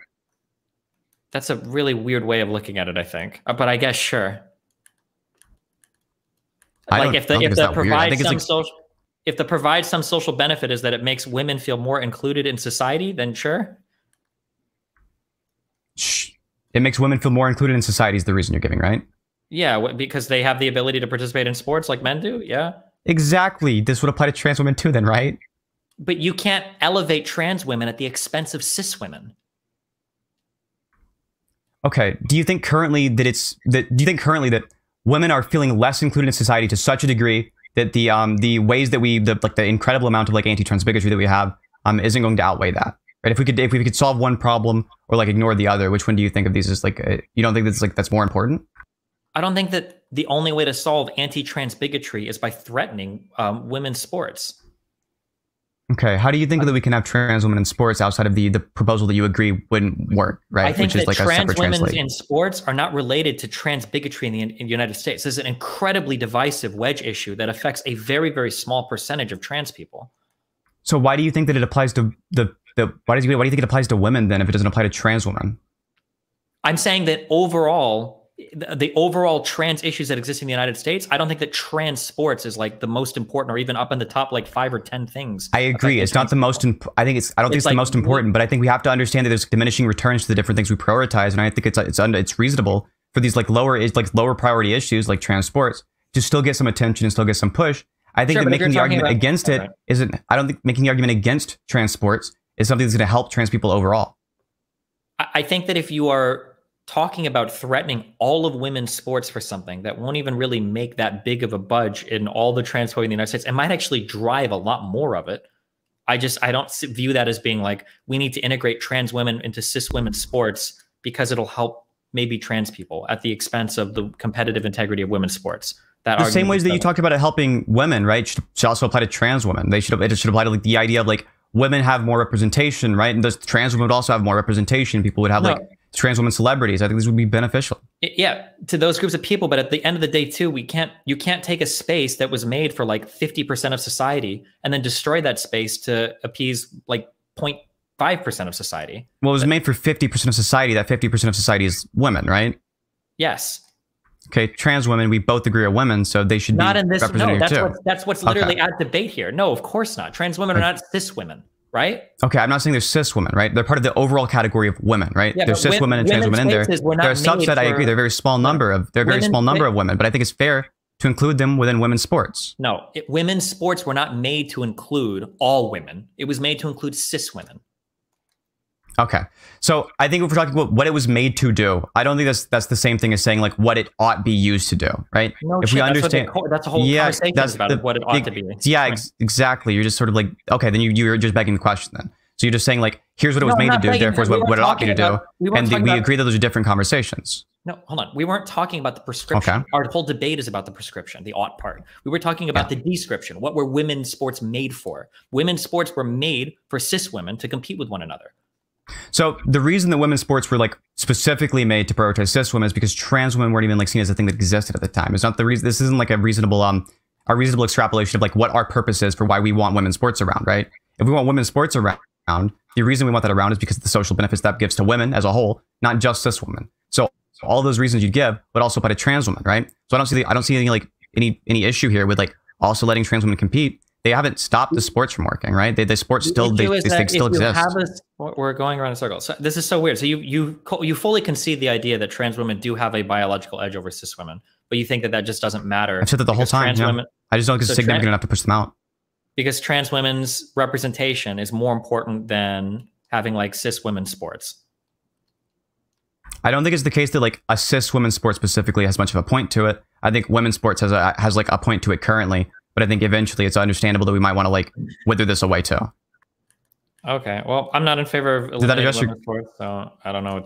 That's a really weird way of looking at it, I think. But I guess sure. Like if the provide some social benefit is that it makes women feel more included in society, then sure. It makes women feel more included in society is the reason you're giving, right? Yeah, because they have the ability to participate in sports like men do. Yeah. Exactly. This would apply to trans women too, then, right? But you can't elevate trans women at the expense of cis women. Okay. Do you think currently that women are feeling less included in society to such a degree that the ways that the incredible amount of like anti-trans bigotry that we have isn't going to outweigh that? Right? If we could solve one problem or like ignore the other, which one do you think of these as like you don't think that's more important? I don't think that the only way to solve anti-trans bigotry is by threatening women's sports. Okay, how do you think that we can have trans women in sports outside of the proposal that you agree wouldn't work, right? I think that trans women in sports are not related to trans bigotry in the United States. This is an incredibly divisive wedge issue that affects a very, very small percentage of trans people. So why do you think that it applies to why do you think it applies to women then if it doesn't apply to trans women? I'm saying that overall, the overall trans issues that exist in the United States, I don't think that trans sports is like the most important or even up in the top like 5 or 10 things. I agree. It's not the most, I don't think it's like the most important, but I think we have to understand that there's diminishing returns to the different things we prioritize. And I think it's reasonable for these like lower priority issues like trans sports to still get some attention and still get some push. I think that making the argument against it isn't, I don't think making the argument against trans sports is something that's going to help trans people overall. I think that if you are talking about threatening all of women's sports for something that won't even really make that big of a budge in all the trans folk in the United States, it might actually drive a lot more of it. I don't view that as being like, we need to integrate trans women into cis women's sports because it'll help maybe trans people at the expense of the competitive integrity of women's sports. That the same ways that you talked about it helping women, right, should also apply to trans women. It should apply to like the idea of like women have more representation, right? And those trans women would also have more representation. People would have like trans women celebrities. I think this would be beneficial. Yeah, to those groups of people. But at the end of the day, too, you can't take a space that was made for like 50% of society and then destroy that space to appease like 0.5% of society. Well, it was made for 50% of society. That 50% of society is women, right? Yes. Okay, trans women, we both agree are women, so they should not be in this. represented No, too. That's what's literally at debate here. No, of course not. Trans women are not cis women, right? Okay, I'm not saying they're cis women, right? They're part of the overall category of women, right? Yeah, there's cis women and trans women in there. They're a subset. I agree. They're a very small number of. They're a very small number of women, but I think it's fair to include them within women's sports. No, women's sports were not made to include all women. It was made to include cis women. Okay, so I think if we're talking about what it was made to do, I don't think that's the same thing as saying like what it ought be used to do, right? No, if we understand, that's a whole conversation about what it ought to be. Yeah, exactly. You're just sort of like, okay, then you're just begging the question then. So you're just saying like, here's what it was made to do, therefore is what it ought to do, and we agree that those are different conversations. No, hold on. We weren't talking about the prescription. Okay. Our whole debate is about the prescription, the ought part. We were talking about the description. What were women's sports made for? Women's sports were made for cis women to compete with one another. So the reason that women's sports were like specifically made to prioritize cis women is because trans women weren't even like seen as a thing that existed at the time. It's not the reason. This isn't like a reasonable extrapolation of like what our purpose is for why we want women's sports around, right? If we want women's sports around, the reason we want that around is because of the social benefits that gives to women as a whole, not just cis women. So all those reasons you give would also apply to trans women, right? So I don't see any like any issue here with like also letting trans women compete. They haven't stopped the sports from working, right? The sports still still exist. We're going around in circles. So this is so weird. So you fully concede the idea that trans women do have a biological edge over cis women, but you think that just doesn't matter. I've said that the whole time. Yeah. I just don't think it's significant enough to push them out. Because trans women's representation is more important than having like cis women's sports. I don't think it's the case that like a cis women's sport specifically has much of a point to it. I think women's sports has like a point to it currently. But I think eventually it's understandable that we might want to like wither this away too. Okay, well, I'm not in favor of eliminating women's sports, so I don't know.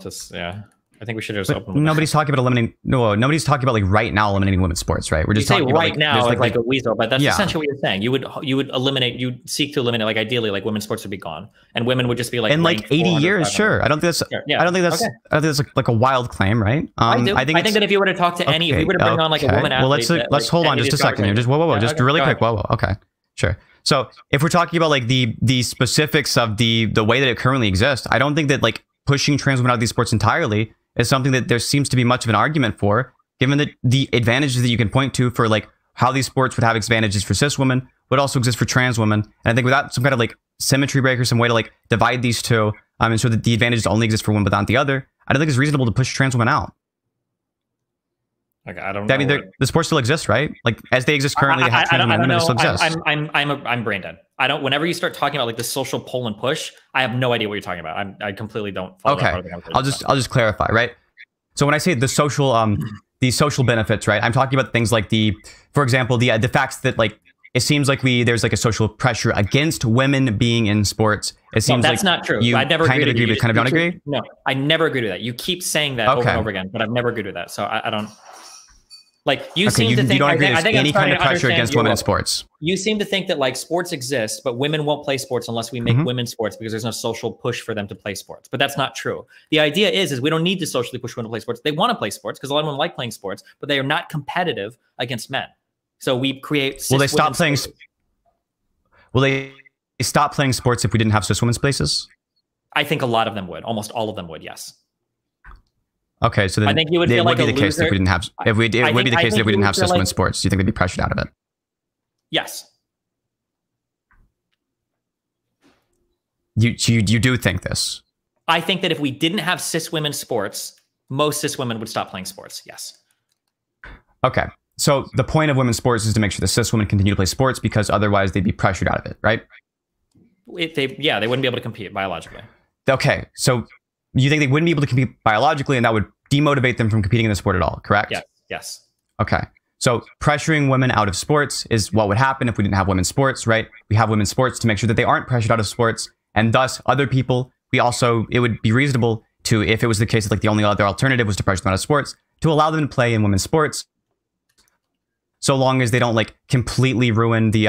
I think we should just open. Nobody's talking about eliminating. No, nobody's talking about like right now eliminating women's sports, right? We're just talking about right now, like a weasel. But that's essentially what you're saying. You would eliminate. You'd seek to eliminate. Like ideally, like women's sports would be gone, and women would just be like in like 80 years. Sure, I don't think that's. Yeah. I don't think that's like a wild claim, right? I do. I think that if you were to talk to if we were to bring on like a woman athlete, well, let's hold on just a second here. Just whoa, just really quick. Whoa. Okay, sure. So if we're talking about like the specifics of the way that it currently exists, I don't think that like pushing trans women out of these sports entirely is something that there seems to be much of an argument for, given that the advantages that you can point to for like how these sports would have advantages for cis women would also exist for trans women. And I think without some kind of like symmetry breaker, some way to like divide these two, and so that the advantages only exist for one but not the other, I don't think it's reasonable to push trans women out. Okay, I don't know. I mean, the sports still exist, right? Like as they exist currently, they have trans women, they still exist. I'm brain dead. I don't. Whenever you start talking about like the social pull and push, I have no idea what you're talking about. I completely don't follow that part of the conversation. I'll just clarify, right? So when I say the social benefits, right, I'm talking about things like for example, the facts that like it seems like there's like a social pressure against women being in sports. It seems that's not true. You I never kind of agree, but kind of don't agree. No, I never agree to that. You keep saying that over and over again, but I've never agreed to that. So I don't. Like you seem to think, you don't agree there's any kind of pressure against women in sports. You seem to think that like sports exist, but women won't play sports unless we make women's sports because there's no social push for them to play sports. But that's not true. The idea is we don't need to socially push women to play sports. They want to play sports because a lot of them like playing sports, but they are not competitive against men. So we create. Will they stop playing? Will they stop playing sports if we didn't have cis women's places? I think a lot of them would. Almost all of them would. Yes. Okay, so then I think you would feel like be the a case if loser. we didn't have it would be the case if we didn't have cis women's sports. Do you think they'd be pressured out of it? Yes. You do think this? I think that if we didn't have cis women's sports, most cis women would stop playing sports. Yes. Okay. So the point of women's sports is to make sure the cis women continue to play sports because otherwise they'd be pressured out of it, right? They wouldn't be able to compete biologically. Okay. So you think they wouldn't be able to compete biologically and that would demotivate them from competing in the sport at all, correct? Yes. Yes. Okay. So pressuring women out of sports is what would happen if we didn't have women's sports, right? We have women's sports to make sure that they aren't pressured out of sports, and thus other people, it would be reasonable to, if it was the case that like the only other alternative was to pressure them out of sports, to allow them to play in women's sports, so long as they don't like completely ruin the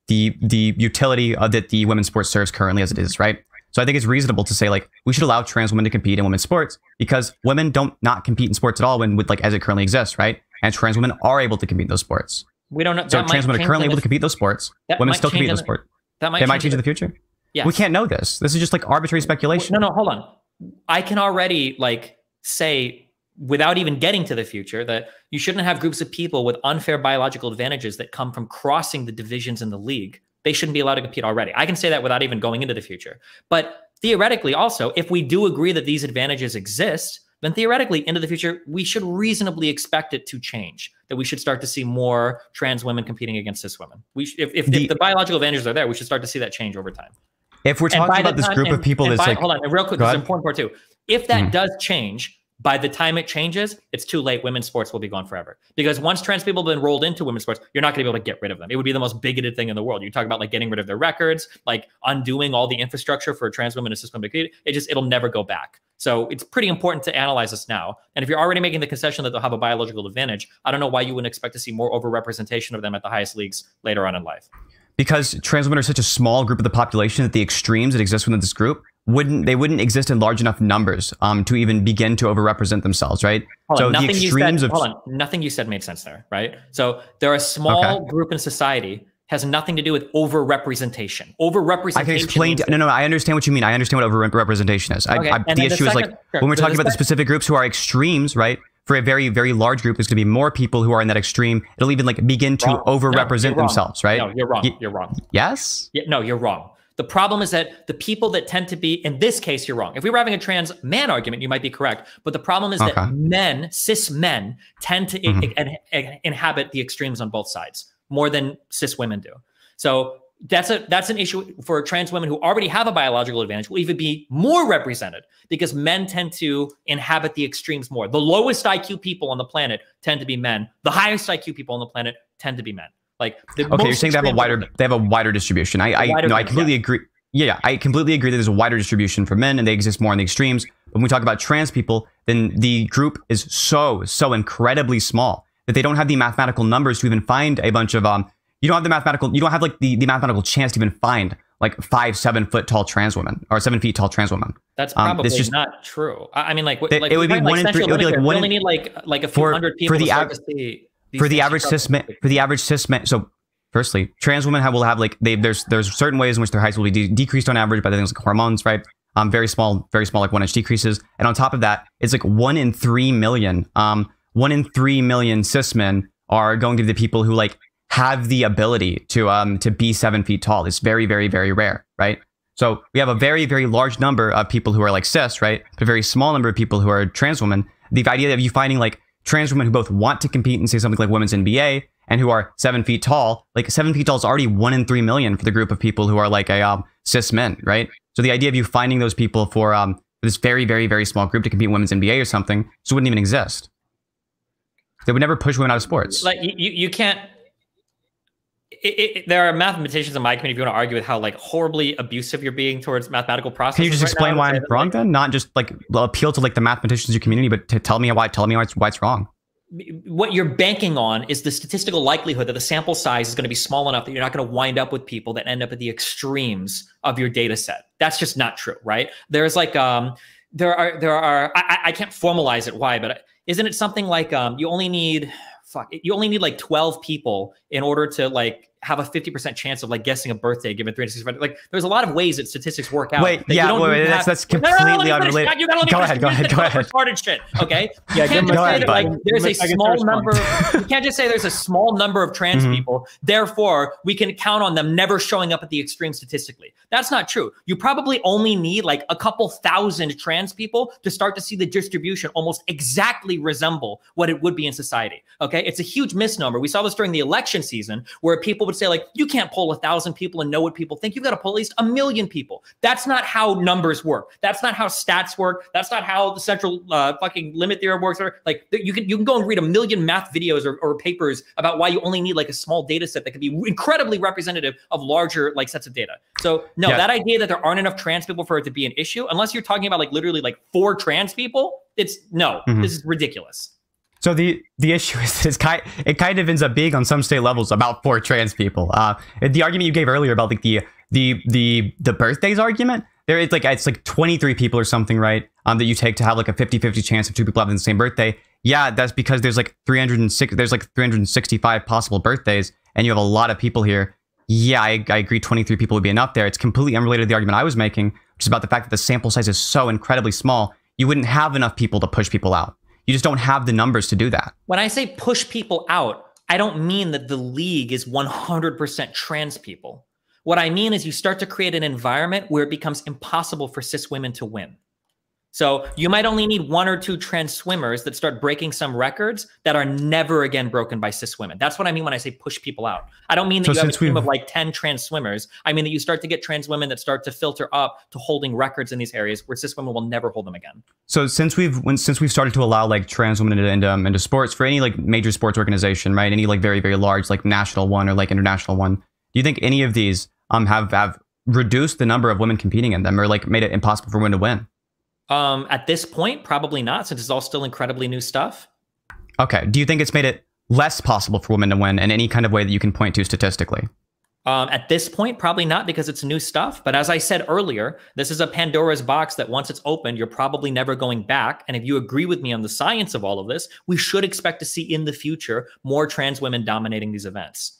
utility that the women's sports serves currently as it is, right? So I think it's reasonable to say like we should allow trans women to compete in women's sports because women don't not compete in sports at all as it currently exists, right? And trans women are able to compete in those sports. We don't know. So trans women are currently able to compete in those sports. Women still compete in those sports. That might change in the future. Yes. We can't know this. This is just like arbitrary speculation. No, hold on. I can already like say without even getting to the future that you shouldn't have groups of people with unfair biological advantages that come from crossing the divisions in the league. They shouldn't be allowed to compete already. I can say that without even going into the future. But theoretically also, if we do agree that these advantages exist, then theoretically into the future, we should reasonably expect it to change, that we should start to see more trans women competing against cis women. If the biological advantages are there, we should start to see that change over time. If we're talking about this group of people that's like... Hold on, real quick, this is an important part too. If that does change, by the time it changes, it's too late. Women's sports will be gone forever. Because once trans people have been rolled into women's sports, you're not going to be able to get rid of them. It would be the most bigoted thing in the world. You talk about like getting rid of their records, like undoing all the infrastructure for trans women and cis women to compete. It'll never go back. So it's pretty important to analyze this now. And if you're already making the concession that they'll have a biological advantage, I don't know why you wouldn't expect to see more overrepresentation of them at the highest leagues later on in life. Because trans women are such a small group of the population that the extremes that exist within this group wouldn't exist in large enough numbers to even begin to overrepresentation themselves, right? Nothing you said made sense there, right? So they're a small group in society, has nothing to do with overrepresentation. Overrepresentation. I can explain. No, I understand what you mean. I understand what overrepresentation is. The issue is like when we're talking about the specific groups who are extremes, right? For a very, very large group, there's going to be more people who are in that extreme. It'll even like begin to overrepresent themselves, right? No, you're wrong. You're wrong. Yes? Yeah, no, you're wrong. The problem is that the people that tend to be, in this case, you're wrong. If we were having a trans man argument, you might be correct. But the problem is that cis men, tend to inhabit the extremes on both sides more than cis women do. So that's an issue for trans women who already have a biological advantage will even be more represented because men tend to inhabit the extremes more. The lowest IQ people on the planet tend to be men. The highest IQ people on the planet tend to be men. Like you're saying they have a wider distribution. I completely agree. Yeah, I completely agree that there's a wider distribution for men and they exist more in the extremes. But when we talk about trans people, then the group is so incredibly small that they don't have the mathematical numbers to even find a bunch of you don't have like the mathematical chance to even find like 5-7 foot tall trans women or 7 feet tall trans women. That's probably not true. I mean, like it would be 1 in 3. It would be like one. We only need like a few hundred people for the average cis man. So firstly, trans women will have like there's certain ways in which their heights will be decreased on average by things like hormones, right? Very small, like 1-inch decreases. And on top of that, it's like 1 in 3 million. 1 in 3 million cis men are going to be the people who like have the ability to be 7 feet tall. It's very, very, very rare, right? So we have a very, very large number of people who are like cis, right? But a very small number of people who are trans women. The idea of you finding like trans women who both want to compete in say something like women's NBA and who are 7 feet tall, like 7 feet tall is already 1 in 3 million for the group of people who are like a cis men, right? So the idea of you finding those people for this very, very, very small group to compete in women's NBA or something, so wouldn't even exist. They would never push women out of sports. Like you can't. There are mathematicians in my community if you want to argue with how like horribly abusive you're being towards mathematical processes. Can you just explain why I'm wrong then? Not just like appeal to like the mathematicians in your community, but to tell me why it's wrong. What you're banking on is the statistical likelihood that the sample size is going to be small enough that you're not going to wind up with people that end up at the extremes of your data set. That's just not true, right? There's like there are I can't formalize it why, but isn't it something like you only need like 12 people in order to like have a 50% chance of like guessing a birthday given 365. Like there's a lot of ways that statistics work out. Wait, yeah, that's completely unrelated. Go ahead. Retarded shit. Okay. You can't just say that like there's a small number. You can't just say there's a small number of trans people. Therefore, we can count on them never showing up at the extreme statistically. That's not true. You probably only need like a couple thousand trans people to start to see the distribution almost exactly resemble what it would be in society. Okay. It's a huge misnomer. We saw this during the election season where people would say like, you can't poll 1,000 people and know what people think. You've got to poll at least 1 million people. That's not how numbers work. That's not how stats work. That's not how the central fucking limit theorem works. Like you can go and read 1 million math videos or papers about why you only need like a small data set that can be incredibly representative of larger like sets of data. So no, that idea that there aren't enough trans people for it to be an issue, unless you're talking about like literally like 4 trans people, it's no, this is ridiculous. So the issue is it kind of ends up being on some state levels about 4 trans people. The argument you gave earlier about like the birthdays argument, it's like 23 people or something, right? That you take to have like a 50-50 chance of 2 people having the same birthday. Yeah, that's because there's like 365 possible birthdays, and you have a lot of people here. Yeah, I agree 23 people would be enough there. It's completely unrelated to the argument I was making, which is about the fact that the sample size is so incredibly small, you wouldn't have enough people to push people out. You just don't have the numbers to do that. When I say push people out, I don't mean that the league is 100% trans people. What I mean is you start to create an environment where it becomes impossible for cis women to win. So you might only need 1 or 2 trans swimmers that start breaking some records that are never again broken by cis women. That's what I mean when I say push people out. I don't mean that you have a team of like 10 trans swimmers. I mean that you start to get trans women that start to filter up to holding records in these areas where cis women will never hold them again. So since we've started to allow like trans women into sports for any like major sports organization, right? Any like very, very large like national one or like international one, do you think any of these have reduced the number of women competing in them or like made it impossible for women to win? At this point, probably not, since it's all still incredibly new stuff. Okay. Do you think it's made it less possible for women to win in any kind of way that you can point to statistically? At this point, probably not, because it's new stuff. But as I said earlier, this is a Pandora's box that once it's opened, you're probably never going back. And if you agree with me on the science of all of this, we should expect to see in the future more trans women dominating these events.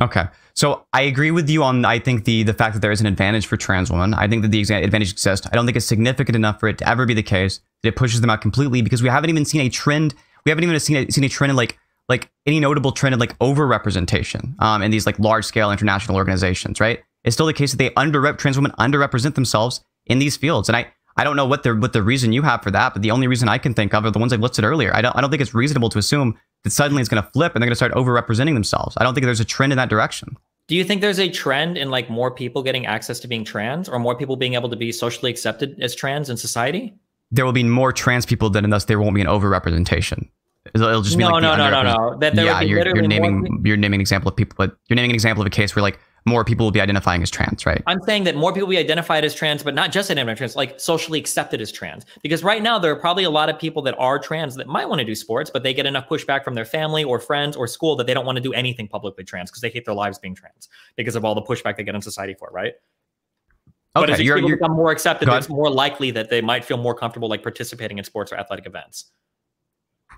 Okay. So I agree with you on, I think, the fact that there is an advantage for trans women. I think that the advantage exists. I don't think it's significant enough for it to ever be the case that it pushes them out completely, because we haven't even seen a trend. We haven't even seen a trend in like any notable trend in like overrepresentation in these like large scale international organizations, right? It's still the case that trans women underrepresent themselves in these fields. And I don't know what the reason you have for that, but the only reason I can think of are the ones I've listed earlier. I don't think it's reasonable to assume that suddenly it's going to flip and they're going to start overrepresenting themselves. I don't think there's a trend in that direction. Do you think there's a trend in like more people getting access to being trans, or more people being able to be socially accepted as trans in society? There will be more trans people than, and thus there won't be an overrepresentation. It'll just be no. That there would be you're naming an example of people, but you're naming an example of a case where like more people will be identifying as trans, right? I'm saying that more people will be identified as trans, but not just identified as trans, like socially accepted as trans. Because right now, there are probably a lot of people that are trans that might want to do sports, but they get enough pushback from their family or friends or school that they don't want to do anything publicly trans because they hate their lives being trans because of all the pushback they get in society for, right? Okay, but as people become more accepted, it's more likely that they might feel more comfortable like participating in sports or athletic events.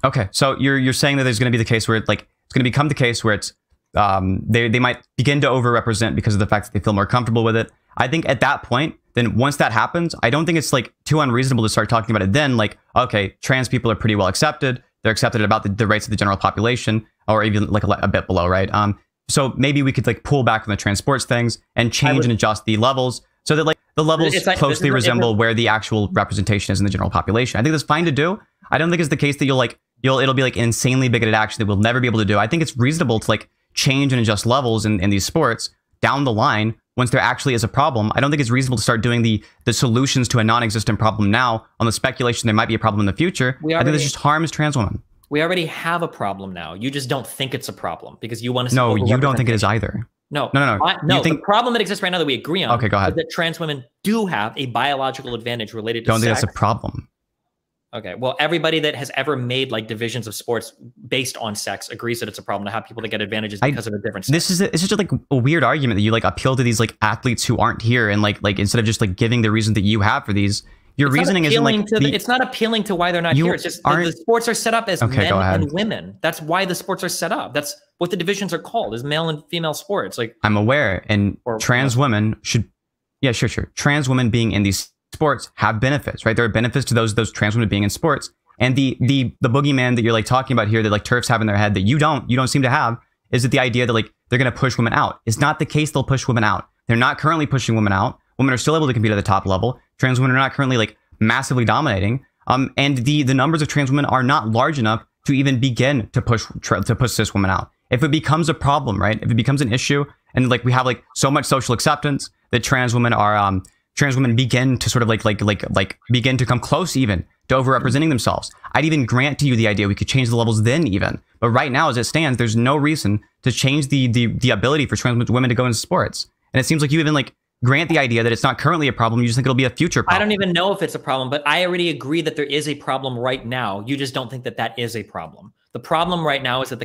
Okay, so you're saying that there's going to be the case where it's going to become the case where it's they might begin to overrepresent because of the fact that they feel more comfortable with it. I think at that point, then once that happens, I don't think it's like too unreasonable to start talking about it then. Like, okay, trans people are pretty well accepted. They're accepted at about the rates of the general population, or even like a bit below, right? So maybe we could like pull back from the trans sports things and change and adjust the levels so that like the levels closely resemble where the actual representation is in the general population. I think that's fine to do. I don't think it's the case that it'll be like an insanely bigoted action that we'll never be able to do. I think it's reasonable to like change and adjust levels in these sports down the line once there actually is a problem. I don't think it's reasonable to start doing the solutions to a non-existent problem now on the speculation there might be a problem in the future. I think this just harms trans women. We already have a problem now. You just don't think it's a problem because you want to. No, you don't think it is either. No. The problem that exists right now that we agree on. Okay, go ahead. Is that trans women do have a biological advantage related to Don't think sex. that's a problem. Okay, well, everybody that has ever made like divisions of sports based on sex agrees that it's a problem to have people that get advantages because of a different sex. It's just like a weird argument that you like appeal to these like athletes who aren't here, and like instead of just like giving the reason that you have for these, your reasoning isn't like it's not appealing to why they're not here. It's just the sports are set up as men and women. That's why the sports are set up. That's what the divisions are called, is male and female sports. Like, I'm aware, and trans women should, yeah, sure. Trans women being in these sports have benefits, right? There are benefits to those trans women being in sports. And the boogeyman that you're like talking about here that like TERFs have in their head that you don't seem to have, is that the idea that like they're going to push women out. It's not the case. They'll push women out. They're not currently pushing women out. Women are still able to compete at the top level. Trans women are not currently like massively dominating. And the numbers of trans women are not large enough to even begin to push cis women out. If it becomes a problem, right? If it becomes an issue, and like we have like so much social acceptance that trans women begin to sort of like begin to come close even to overrepresenting themselves, I'd even grant to you the idea we could change the levels then even. But right now, as it stands, there's no reason to change the ability for trans women to go into sports. And it seems like you even like grant the idea that it's not currently a problem. You just think it'll be a future problem. I don't even know if it's a problem, but I already agree that there is a problem right now. You just don't think that that is a problem. The problem right now is that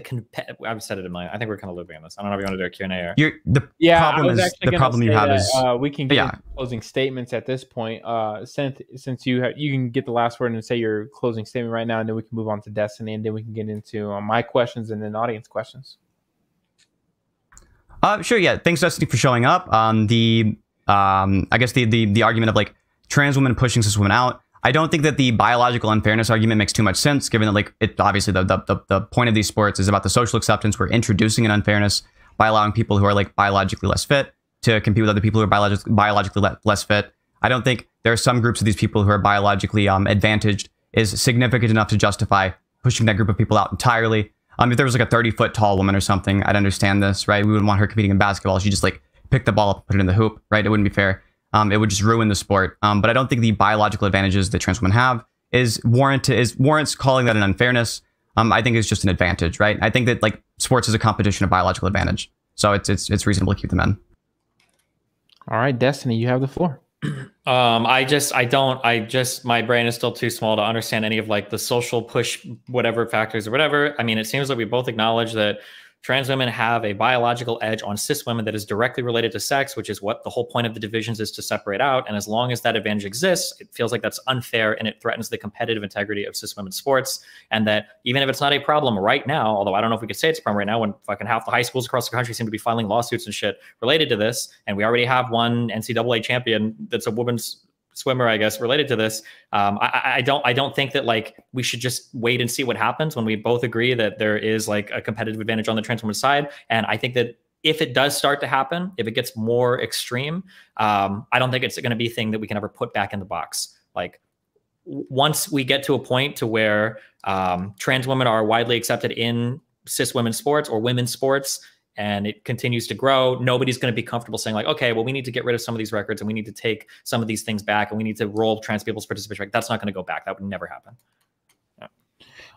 I've said it a million. I think we're kind of looping on this. I don't know if you want to do a Q&A or... The problem you have is... we can get closing statements at this point. Since you can get the last word and say your closing statement right now, and then we can move on to Destiny, and then we can get into my questions and then audience questions. Sure, yeah. Thanks, Destiny, for showing up. I guess the argument of like trans women pushing cis women out, I don't think that the biological unfairness argument makes too much sense, given that like it obviously the point of these sports is about the social acceptance. We're introducing an unfairness by allowing people who are like biologically less fit to compete with other people who are biologically less fit. I don't think there are some groups of these people who are biologically advantaged is significant enough to justify pushing that group of people out entirely. If there was like a 30-foot tall woman or something, I'd understand this, right? We wouldn't want her competing in basketball. She just like pick the ball up, put it in the hoop, right? It wouldn't be fair. It would just ruin the sport. But I don't think the biological advantages that trans women have warrants calling that an unfairness. I think it's just an advantage, right? I think that like sports is a competition of biological advantage, so it's reasonable to keep them in. All right, Destiny, you have the floor. My brain is still too small to understand any of like the social push, whatever factors or whatever. I mean, it seems like we both acknowledge that trans women have a biological edge on cis women that is directly related to sex, which is what the whole point of the divisions is, to separate out. And as long as that advantage exists, it feels like that's unfair and it threatens the competitive integrity of cis women's sports. And that even if it's not a problem right now, although I don't know if we could say it's a problem right now when fucking half the high schools across the country seem to be filing lawsuits and shit related to this, and we already have one NCAA champion that's a women's swimmer, I guess, related to this. I don't think that like we should just wait and see what happens when we both agree that there is like a competitive advantage on the trans woman side. And I think that if it does start to happen, if it gets more extreme, I don't think it's going to be a thing that we can ever put back in the box. Like once we get to a point to where trans women are widely accepted in cis women's sports or women's sports, and it continues to grow, nobody's going to be comfortable saying like, okay, well, we need to get rid of some of these records and we need to take some of these things back and we need to roll trans people's participation. That's not going to go back. That would never happen. Yeah.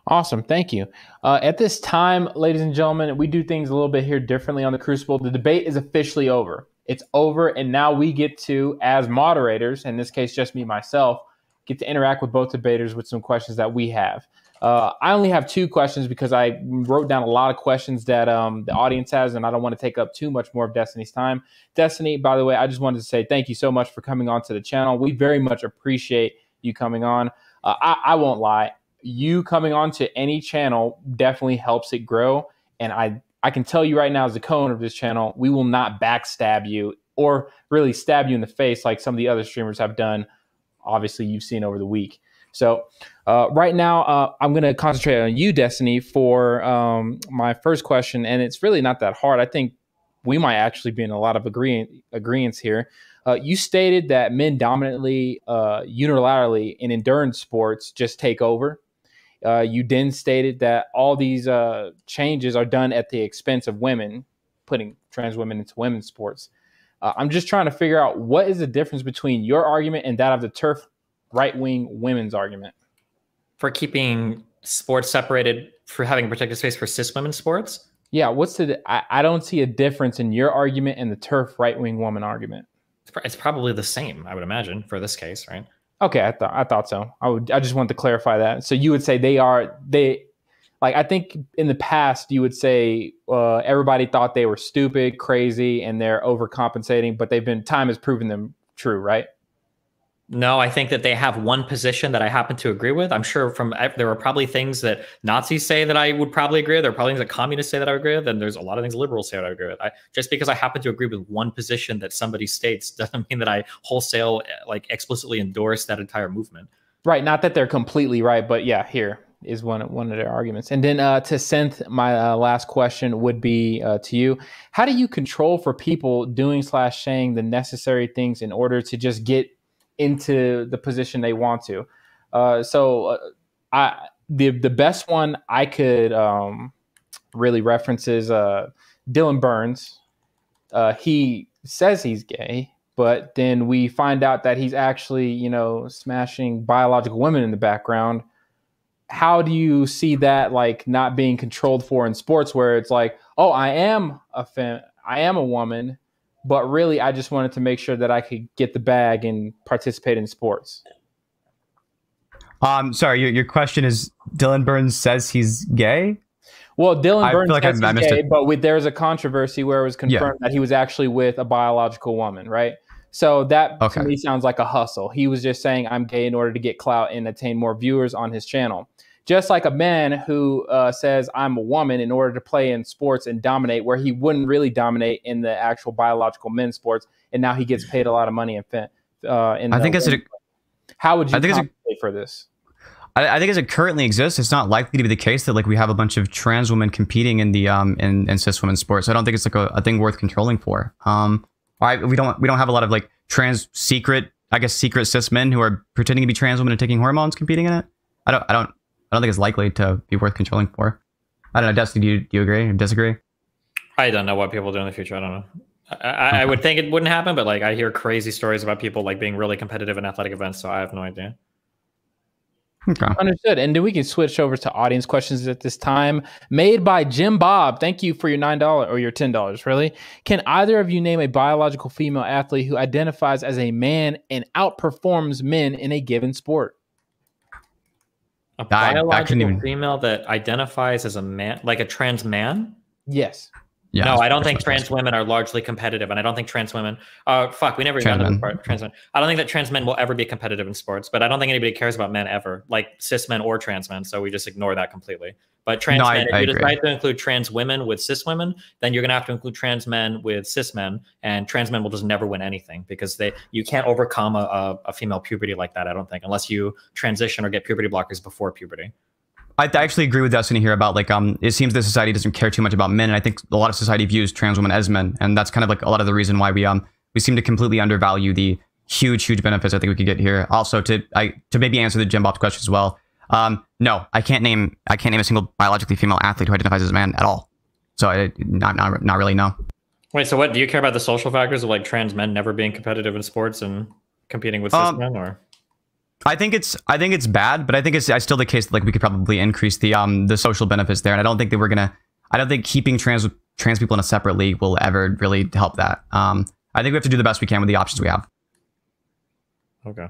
Awesome. Thank you. At this time, ladies and gentlemen, we do things a little bit here differently on the Crucible. The debate is officially over. It's over. And now we get to, as moderators, in this case, just me, myself, get to interact with both debaters with some questions that we have. I only have 2 questions because I wrote down a lot of questions that the audience has, and I don't want to take up too much more of Destiny's time. Destiny, by the way, I just wanted to say thank you so much for coming on to the channel. We very much appreciate you coming on. I won't lie. You coming on to any channel definitely helps it grow. And I can tell you right now, as the co-owner of this channel, we will not backstab you or really stab you in the face like some of the other streamers have done. Obviously, you've seen over the week. So right now, I'm going to concentrate on you, Destiny, for my first question. And it's really not that hard. I think we might actually be in a lot of agreements here. You stated that men dominantly, unilaterally in endurance sports just take over. You then stated that all these changes are done at the expense of women, putting trans women into women's sports. I'm just trying to figure out what is the difference between your argument and that of the TERF right-wing women's argument. For keeping sports separated, for having a protected space for cis women's sports? Yeah, I don't see a difference in your argument and the TERF right-wing woman argument. It's probably the same, I would imagine, for this case, right? Okay, I thought so. I just wanted to clarify that. So you would say like, I think in the past you would say everybody thought they were stupid, crazy, and they're overcompensating, but time has proven them true, right? No, I think that they have one position that I happen to agree with. I'm sure there are probably things that Nazis say that I would probably agree with. There are probably things that communists say that I would agree with. And there's a lot of things liberals say that I agree with. Just because I happen to agree with one position that somebody states doesn't mean that I wholesale, like explicitly endorse that entire movement. Right. Not that they're completely right, but yeah, here is one of their arguments. And then to Synth, my last question would be to you. How do you control for people doing / saying the necessary things in order to just get into the position they want to? The best one I could really reference is Dylan Burns. He says he's gay, but then we find out that he's actually, smashing biological women in the background. How do you see that like not being controlled for in sports, where it's like, oh, I am a woman, but really I just wanted to make sure that I could get the bag and participate in sports? Sorry, your question is Dylan Burns says he's gay? Well, Dylan Burns says I he's missed gay, it. but there's a controversy where it was confirmed that he was actually with a biological woman, right? So that to me sounds like a hustle. He was just saying I'm gay in order to get clout and attain more viewers on his channel. Just like a man who says I'm a woman in order to play in sports and dominate, where he wouldn't really dominate in the actual biological men's sports, and now he gets paid a lot of money how would you compensate for this? I think as it currently exists, it's not likely to be the case that like we have a bunch of trans women competing in the in cis women's sports. I don't think it's like a thing worth controlling for. We don't have a lot of like secret cis men who are pretending to be trans women and taking hormones competing in it. I don't think it's likely to be worth controlling for. I don't know, Destiny, do you agree or disagree? I don't know what people do in the future. I don't know. I would think it wouldn't happen, but like I hear crazy stories about people like being really competitive in athletic events, so I have no idea. Okay. Understood. And then we can switch over to audience questions at this time. Made by Jim Bob. Thank you for your $9 or your $10, really. Can either of you name a biological female athlete who identifies as a man and outperforms men in a given sport? A biological female that identifies as a man, like a trans man? Yes. Yeah, no, I don't think trans women are largely competitive, and I don't think trans women. We never even got to the part. Trans men. I don't think that trans men will ever be competitive in sports, but I don't think anybody cares about men ever, like cis men or trans men. So we just ignore that completely. But trans men, if you decide to include trans women with cis women, then you're going to have to include trans men with cis men, and trans men will just never win anything because you can't overcome a female puberty like that. I don't think, unless you transition or get puberty blockers before puberty. I actually agree with Destiny here about like it seems that society doesn't care too much about men, and I think a lot of society views trans women as men, and that's kind of like a lot of the reason why we seem to completely undervalue the huge benefits I think we could get here. Also, to maybe answer the Jim Bob's question as well. No, I can't name a single biologically female athlete who identifies as a man at all. So not really, no. Wait, so what do you care about the social factors of like trans men never being competitive in sports and competing with cis men, or? I think it's bad, but I think it's still the case that like we could probably increase the social benefits there, and I don't think keeping trans people in a separate league will ever really help that. I think we have to do the best we can with the options we have. Okay.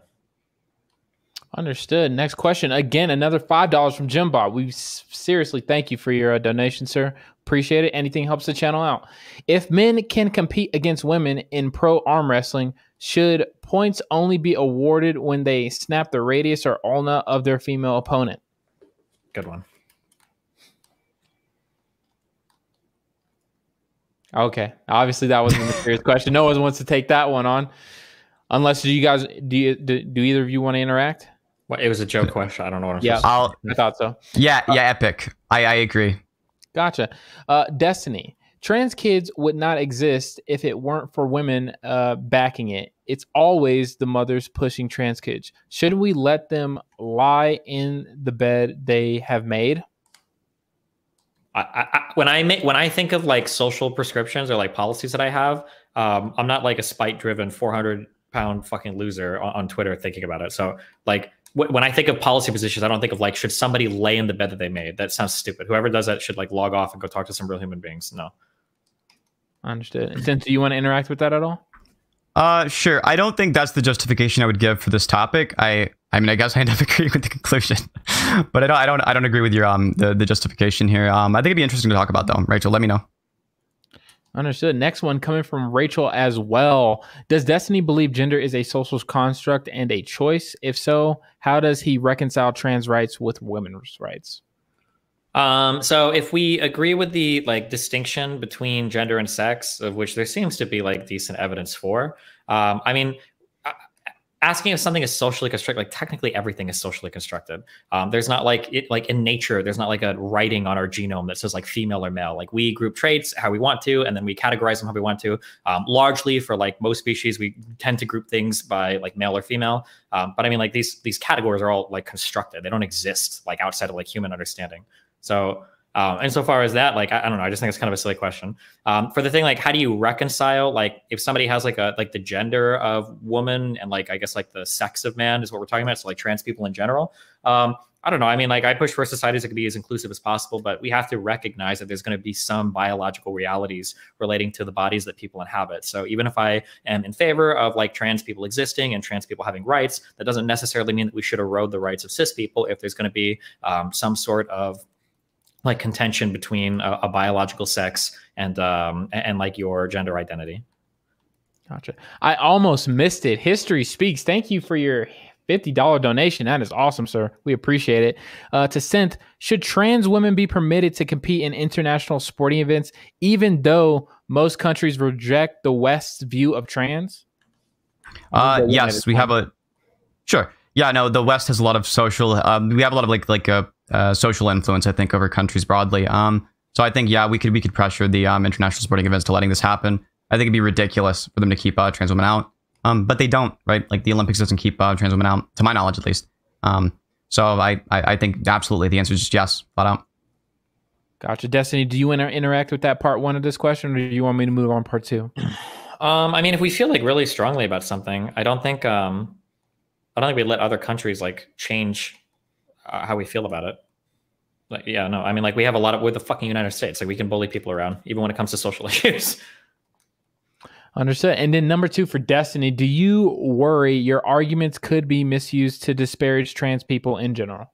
Understood. Next question. Again, another $5 from Jim Bob. We seriously thank you for your donation, sir. Appreciate it. Anything helps the channel out. If men can compete against women in pro arm wrestling, should points only be awarded when they snap the radius or ulna of their female opponent? Good one. Okay. Obviously, that wasn't a serious question. No one wants to take that one on. Unless do either of you want to interact? Well, it was a joke question. I don't know what I'm supposed to say. I thought so. Yeah, epic. I agree. Gotcha. Destiny. Trans kids would not exist if it weren't for women backing it. It's always the mothers pushing trans kids. Shouldn't we let them lie in the bed they have made? When I think of like social prescriptions or like policies that I have, I'm not like a spite-driven 400-pound fucking loser on Twitter thinking about it. So like when I think of policy positions, I don't think of like, should somebody lay in the bed that they made? That sounds stupid. Whoever does that should like log off and go talk to some real human beings. No. Understood. Since do you want to interact with that at all? Sure. I don't think that's the justification I would give for this topic. I mean, I guess I end up agreeing with the conclusion, but I don't agree with your the justification here. I think it'd be interesting to talk about though. Rachel, let me know. Understood. Next one coming from Rachel as well. Does Destiny believe gender is a social construct and a choice? If so, how does he reconcile trans rights with women's rights? So if we agree with the like distinction between gender and sex, of which there seems to be like decent evidence for, I mean, asking if something is socially constructed, like technically everything is socially constructed. There's not like it, like in nature, there's not like a writing on our genome that says like female or male. Like we group traits how we want to, and then we categorize them how we want to. Largely for like most species, we tend to group things by like male or female. But I mean, like these categories are all like constructed. They don't exist like outside of like human understanding. So, and so far as that, like, I don't know, I just think it's kind of a silly question. For the thing, like, how do you reconcile, like, if somebody has like the gender of woman and like, I guess like the sex of man is what we're talking about. So like trans people in general. I don't know. I mean, like I push for societies that can be as inclusive as possible, but we have to recognize that there's going to be some biological realities relating to the bodies that people inhabit. So even if I am in favor of like trans people existing and trans people having rights, that doesn't necessarily mean that we should erode the rights of cis people if there's going to be some sort of like contention between a biological sex and like your gender identity. Gotcha. I almost missed it. History Speaks. Thank you for your $50 donation. That is awesome, sir. We appreciate it. To Synth, should trans women be permitted to compete in international sporting events, even though most countries reject the West's view of trans? Yes, we have a... Sure. Yeah, no, the West has a lot of social... we have a lot of social influence, I think, over countries broadly. So I think, yeah, we could pressure the international sporting events to letting this happen. I think it'd be ridiculous for them to keep trans women out. But they don't, right? Like the Olympics doesn't keep trans women out, to my knowledge, at least. So I think absolutely the answer is just yes, flat out. Gotcha. Destiny, do you want to interact with that part one of this question, or do you want me to move on part two? I mean, if we feel like really strongly about something, I don't think we let other countries like change how we feel about it. Like, yeah, no, I mean, like we have a lot of, we're the fucking United States. Like we can bully people around, even when it comes to social issues. Understood. And then number two for Destiny, do you worry your arguments could be misused to disparage trans people in general?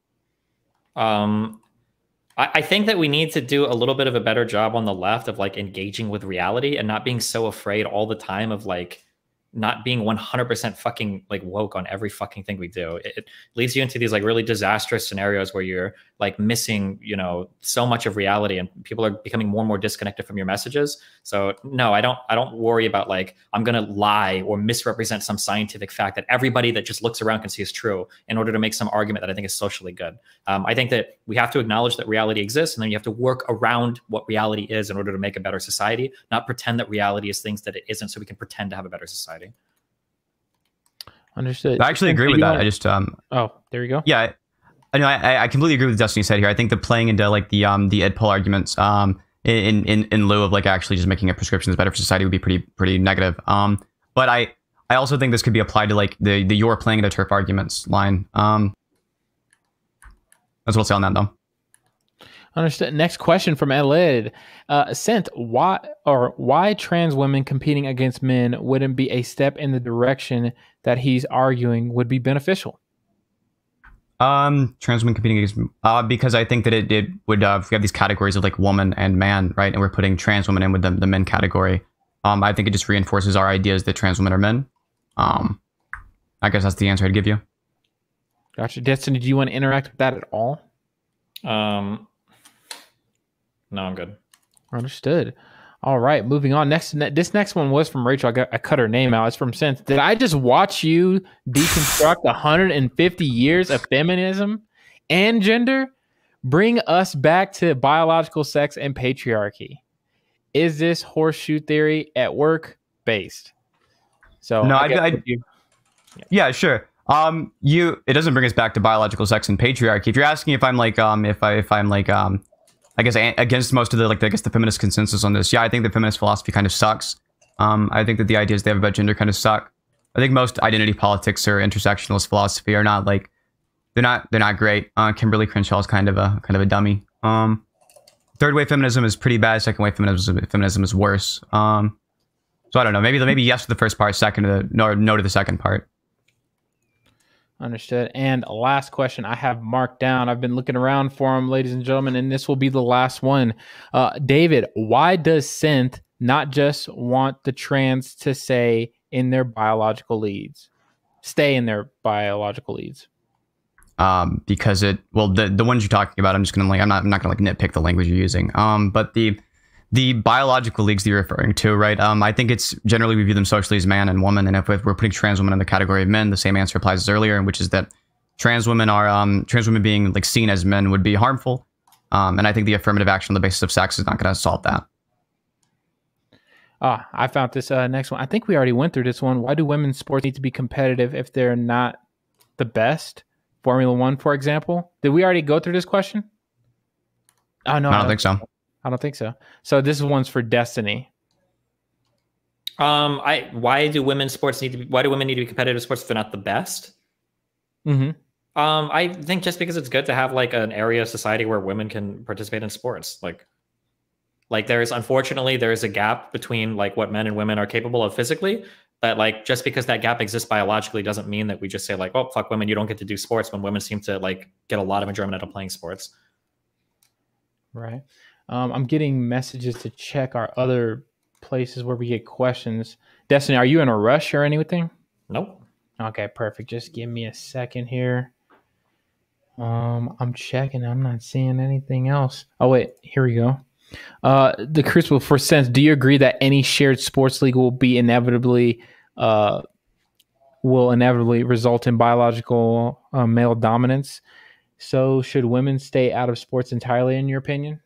I think that we need to do a little bit of a better job on the left of like engaging with reality and not being so afraid all the time of like not being 100% fucking like woke on every fucking thing we do. It leads you into these like really disastrous scenarios where you're like missing, you know, so much of reality and people are becoming more and more disconnected from your messages. So no, I don't worry about like, I'm going to lie or misrepresent some scientific fact that everybody that just looks around can see is true in order to make some argument that I think is socially good. I think that we have to acknowledge that reality exists and then you have to work around what reality is in order to make a better society, not pretend that reality is things that it isn't so we can pretend to have a better society. Understood. I actually agree with that. I just oh, there you go. Yeah, I know. I completely agree with Destiny said here. I think the playing into like the ed poll arguments in lieu of like actually just making a prescription is better for society would be pretty negative. But I also think this could be applied to like the you're playing into turf arguments line. That's what I'll say on that though. Understood. Next question from Elid. Sent, why trans women competing against men wouldn't be a step in the direction that he's arguing would be beneficial? Trans women competing against because I think that it would we have these categories of like woman and man, right? And we're putting trans women in with the men category. I think it just reinforces our ideas that trans women are men. I guess that's the answer I'd give you. Gotcha. Destiny, do you want to interact with that at all? No, I'm good. Understood. All right, moving on. This next one was from Rachel. I cut her name out. It's from Sense. Did I just watch you deconstruct 150 years of feminism and gender? Bring us back to biological sex and patriarchy. Is this horseshoe theory at work based? So no, yeah, sure. It doesn't bring us back to biological sex and patriarchy. If you're asking if I'm like if I'm like I guess against most of the feminist consensus on this. Yeah, I think the feminist philosophy kind of sucks. I think that the ideas they have about gender kind of suck. I think most identity politics or intersectionalist philosophy are not like they're not great. Kimberly Crenshaw is kind of a dummy. Third wave feminism is pretty bad. Second wave feminism is worse. So I don't know. Maybe yes to the first part. No to the second part. Understood. And last question I have marked down. I've been looking around for them, ladies and gentlemen, and this will be the last one. David, why does Synth not just want the trans to stay in their biological leads? Because the ones you're talking about, I'm not gonna like nitpick the language you're using. But the biological leagues that you're referring to, right? I think it's generally we view them socially as man and woman, and if we're putting trans women in the category of men, the same answer applies as earlier, which is that trans women being like seen as men would be harmful. And I think the affirmative action on the basis of sex is not going to solve that. I found this next one. I think we already went through this one. Why do women's sports need to be competitive if they're not the best? Formula One, for example. Did we already go through this question? Oh, no. I don't think so. I don't think so. So this one's for Destiny. Why do women need to be competitive sports if they're not the best? Mm-hmm. I think just because it's good to have like an area of society where women can participate in sports. Like unfortunately there's a gap between like what men and women are capable of physically, but like just because that gap exists biologically doesn't mean that we just say like, oh, fuck women, you don't get to do sports, when women seem to like get a lot of enjoyment out of playing sports. Right. I'm getting messages to check our other places where we get questions. Destiny, are you in a rush or anything? Nope. Okay, perfect. Just give me a second here. I'm checking. I'm not seeing anything else. Oh, wait. Here we go. The Crucible for sense. Do you agree that any shared sports league will inevitably result in biological male dominance? So should women stay out of sports entirely, in your opinion?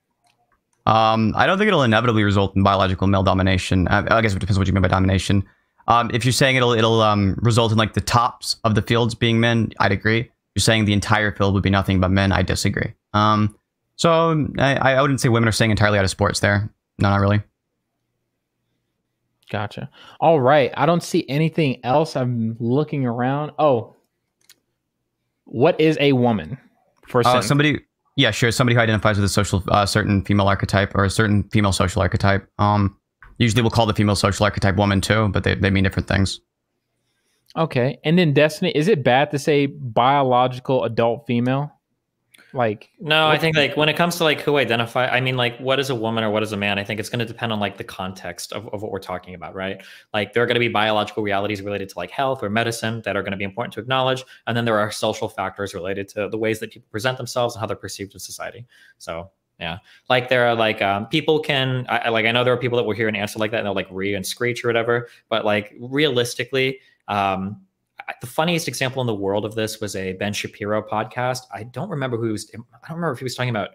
I don't think it'll inevitably result in biological male domination. I guess it depends what you mean by domination. If you're saying it'll result in like the tops of the fields being men, I'd agree. If you're saying the entire field would be nothing but men, I disagree. So I wouldn't say women are staying entirely out of sports there. No, not really. Gotcha. All right. I don't see anything else. I'm looking around. Oh, what is a woman? Somebody who identifies with a certain female archetype or a certain female social archetype. Usually we'll call the female social archetype woman too, but they mean different things. Okay. And then Destiny, is it bad to say biological adult female? No, I think like when it comes to like who identify, I mean, like what is a woman or what is a man? I think it's going to depend on like the context of what we're talking about, right? Like there are going to be biological realities related to like health or medicine that are going to be important to acknowledge. And then there are social factors related to the ways that people present themselves and how they're perceived in society. So yeah, like there are like people can, I know there are people that will hear an answer like that and they'll like ree and screech or whatever, but like realistically, the funniest example in the world of this was a Ben Shapiro podcast. I don't remember if he was talking about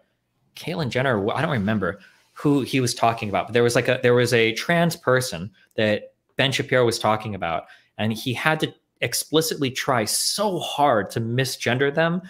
Caitlyn Jenner. I don't remember who he was talking about, but there was a trans person that Ben Shapiro was talking about, and he had to explicitly try so hard to misgender them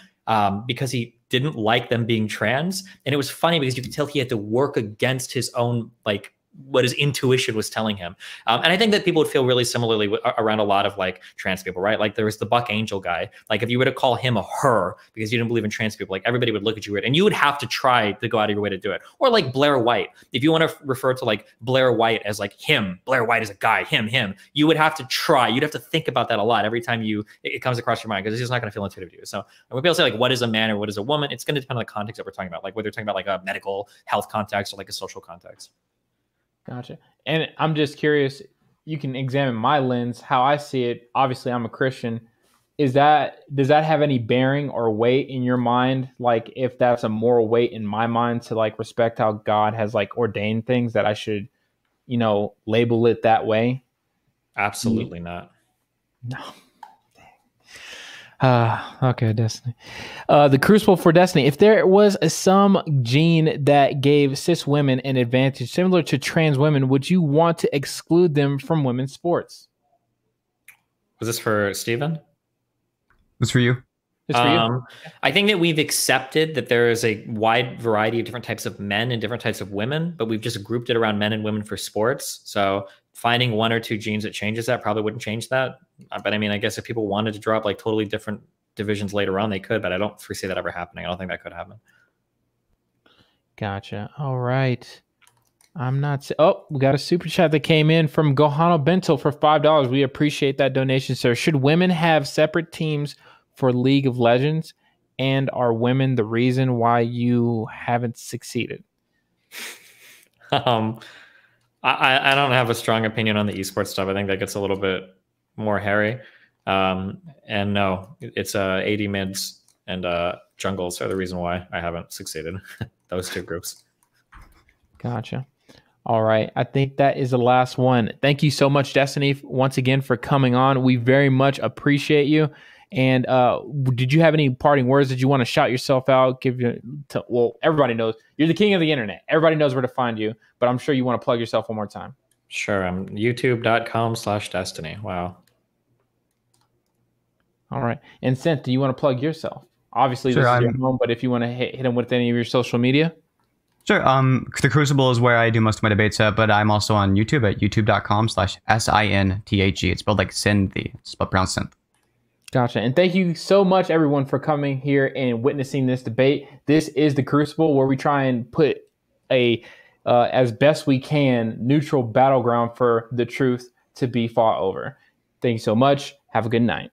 because he didn't like them being trans. And it was funny because you could tell he had to work against his own like what his intuition was telling him. And I think that people would feel really similarly around a lot of like trans people, right? Like there was the Buck Angel guy. Like if you were to call him a her because you didn't believe in trans people, like everybody would look at you weird and you would have to try to go out of your way to do it. Or like Blair White. If you want to refer to like Blair White as like him, Blair White is a guy, him, you would have to try. You'd have to think about that a lot every time it comes across your mind because it's just not going to feel intuitive to you. So when people say like, what is a man or what is a woman? It's going to depend on the context that we're talking about. Like whether you're talking about like a medical health context or like a social context. Gotcha. And I'm just curious, you can examine my lens, how I see it. Obviously, I'm a Christian. Does that have any bearing or weight in your mind? Like if that's a moral weight in my mind to like respect how God has like ordained things that I should, label it that way? Absolutely not. No. Okay, Destiny. The Crucible for Destiny. If there was some gene that gave cis women an advantage similar to trans women, would you want to exclude them from women's sports? Was this for Steven? It's for you. It's for you. I think that we've accepted that there is a wide variety of different types of men and different types of women, but we've just grouped it around men and women for sports. So finding one or two genes that changes that probably wouldn't change that. But I mean, I guess if people wanted to draw up like totally different divisions later on, they could, but I don't foresee that ever happening. I don't think that could happen. Gotcha. All right. We got a super chat that came in from Gohano Bento for $5. We appreciate that donation, sir. Should women have separate teams for League of Legends? And are women the reason why you haven't succeeded? I don't have a strong opinion on the esports stuff. I think that gets a little bit more hairy. And no, it's AD mids and jungles are the reason why I haven't succeeded. Those two groups. Gotcha. All right. I think that is the last one. Thank you so much, Destiny, once again for coming on. We very much appreciate you. And did you have any parting words? Did you want to shout yourself out? Well, everybody knows you're the king of the internet. Everybody knows where to find you, but I'm sure you want to plug yourself one more time. Sure. I'm youtube.com/destiny. Wow. All right. And Synth, do you want to plug yourself? Obviously, sure, this is your home, but if you want to hit him with any of your social media. Sure. The Crucible is where I do most of my debates at, but I'm also on YouTube at youtube.com/SINTHE. It's spelled like Synth. It's spelled pronounced Synth. Gotcha. And thank you so much, everyone, for coming here and witnessing this debate. This is the Crucible, where we try and put as best we can, neutral battleground for the truth to be fought over. Thank you so much. Have a good night.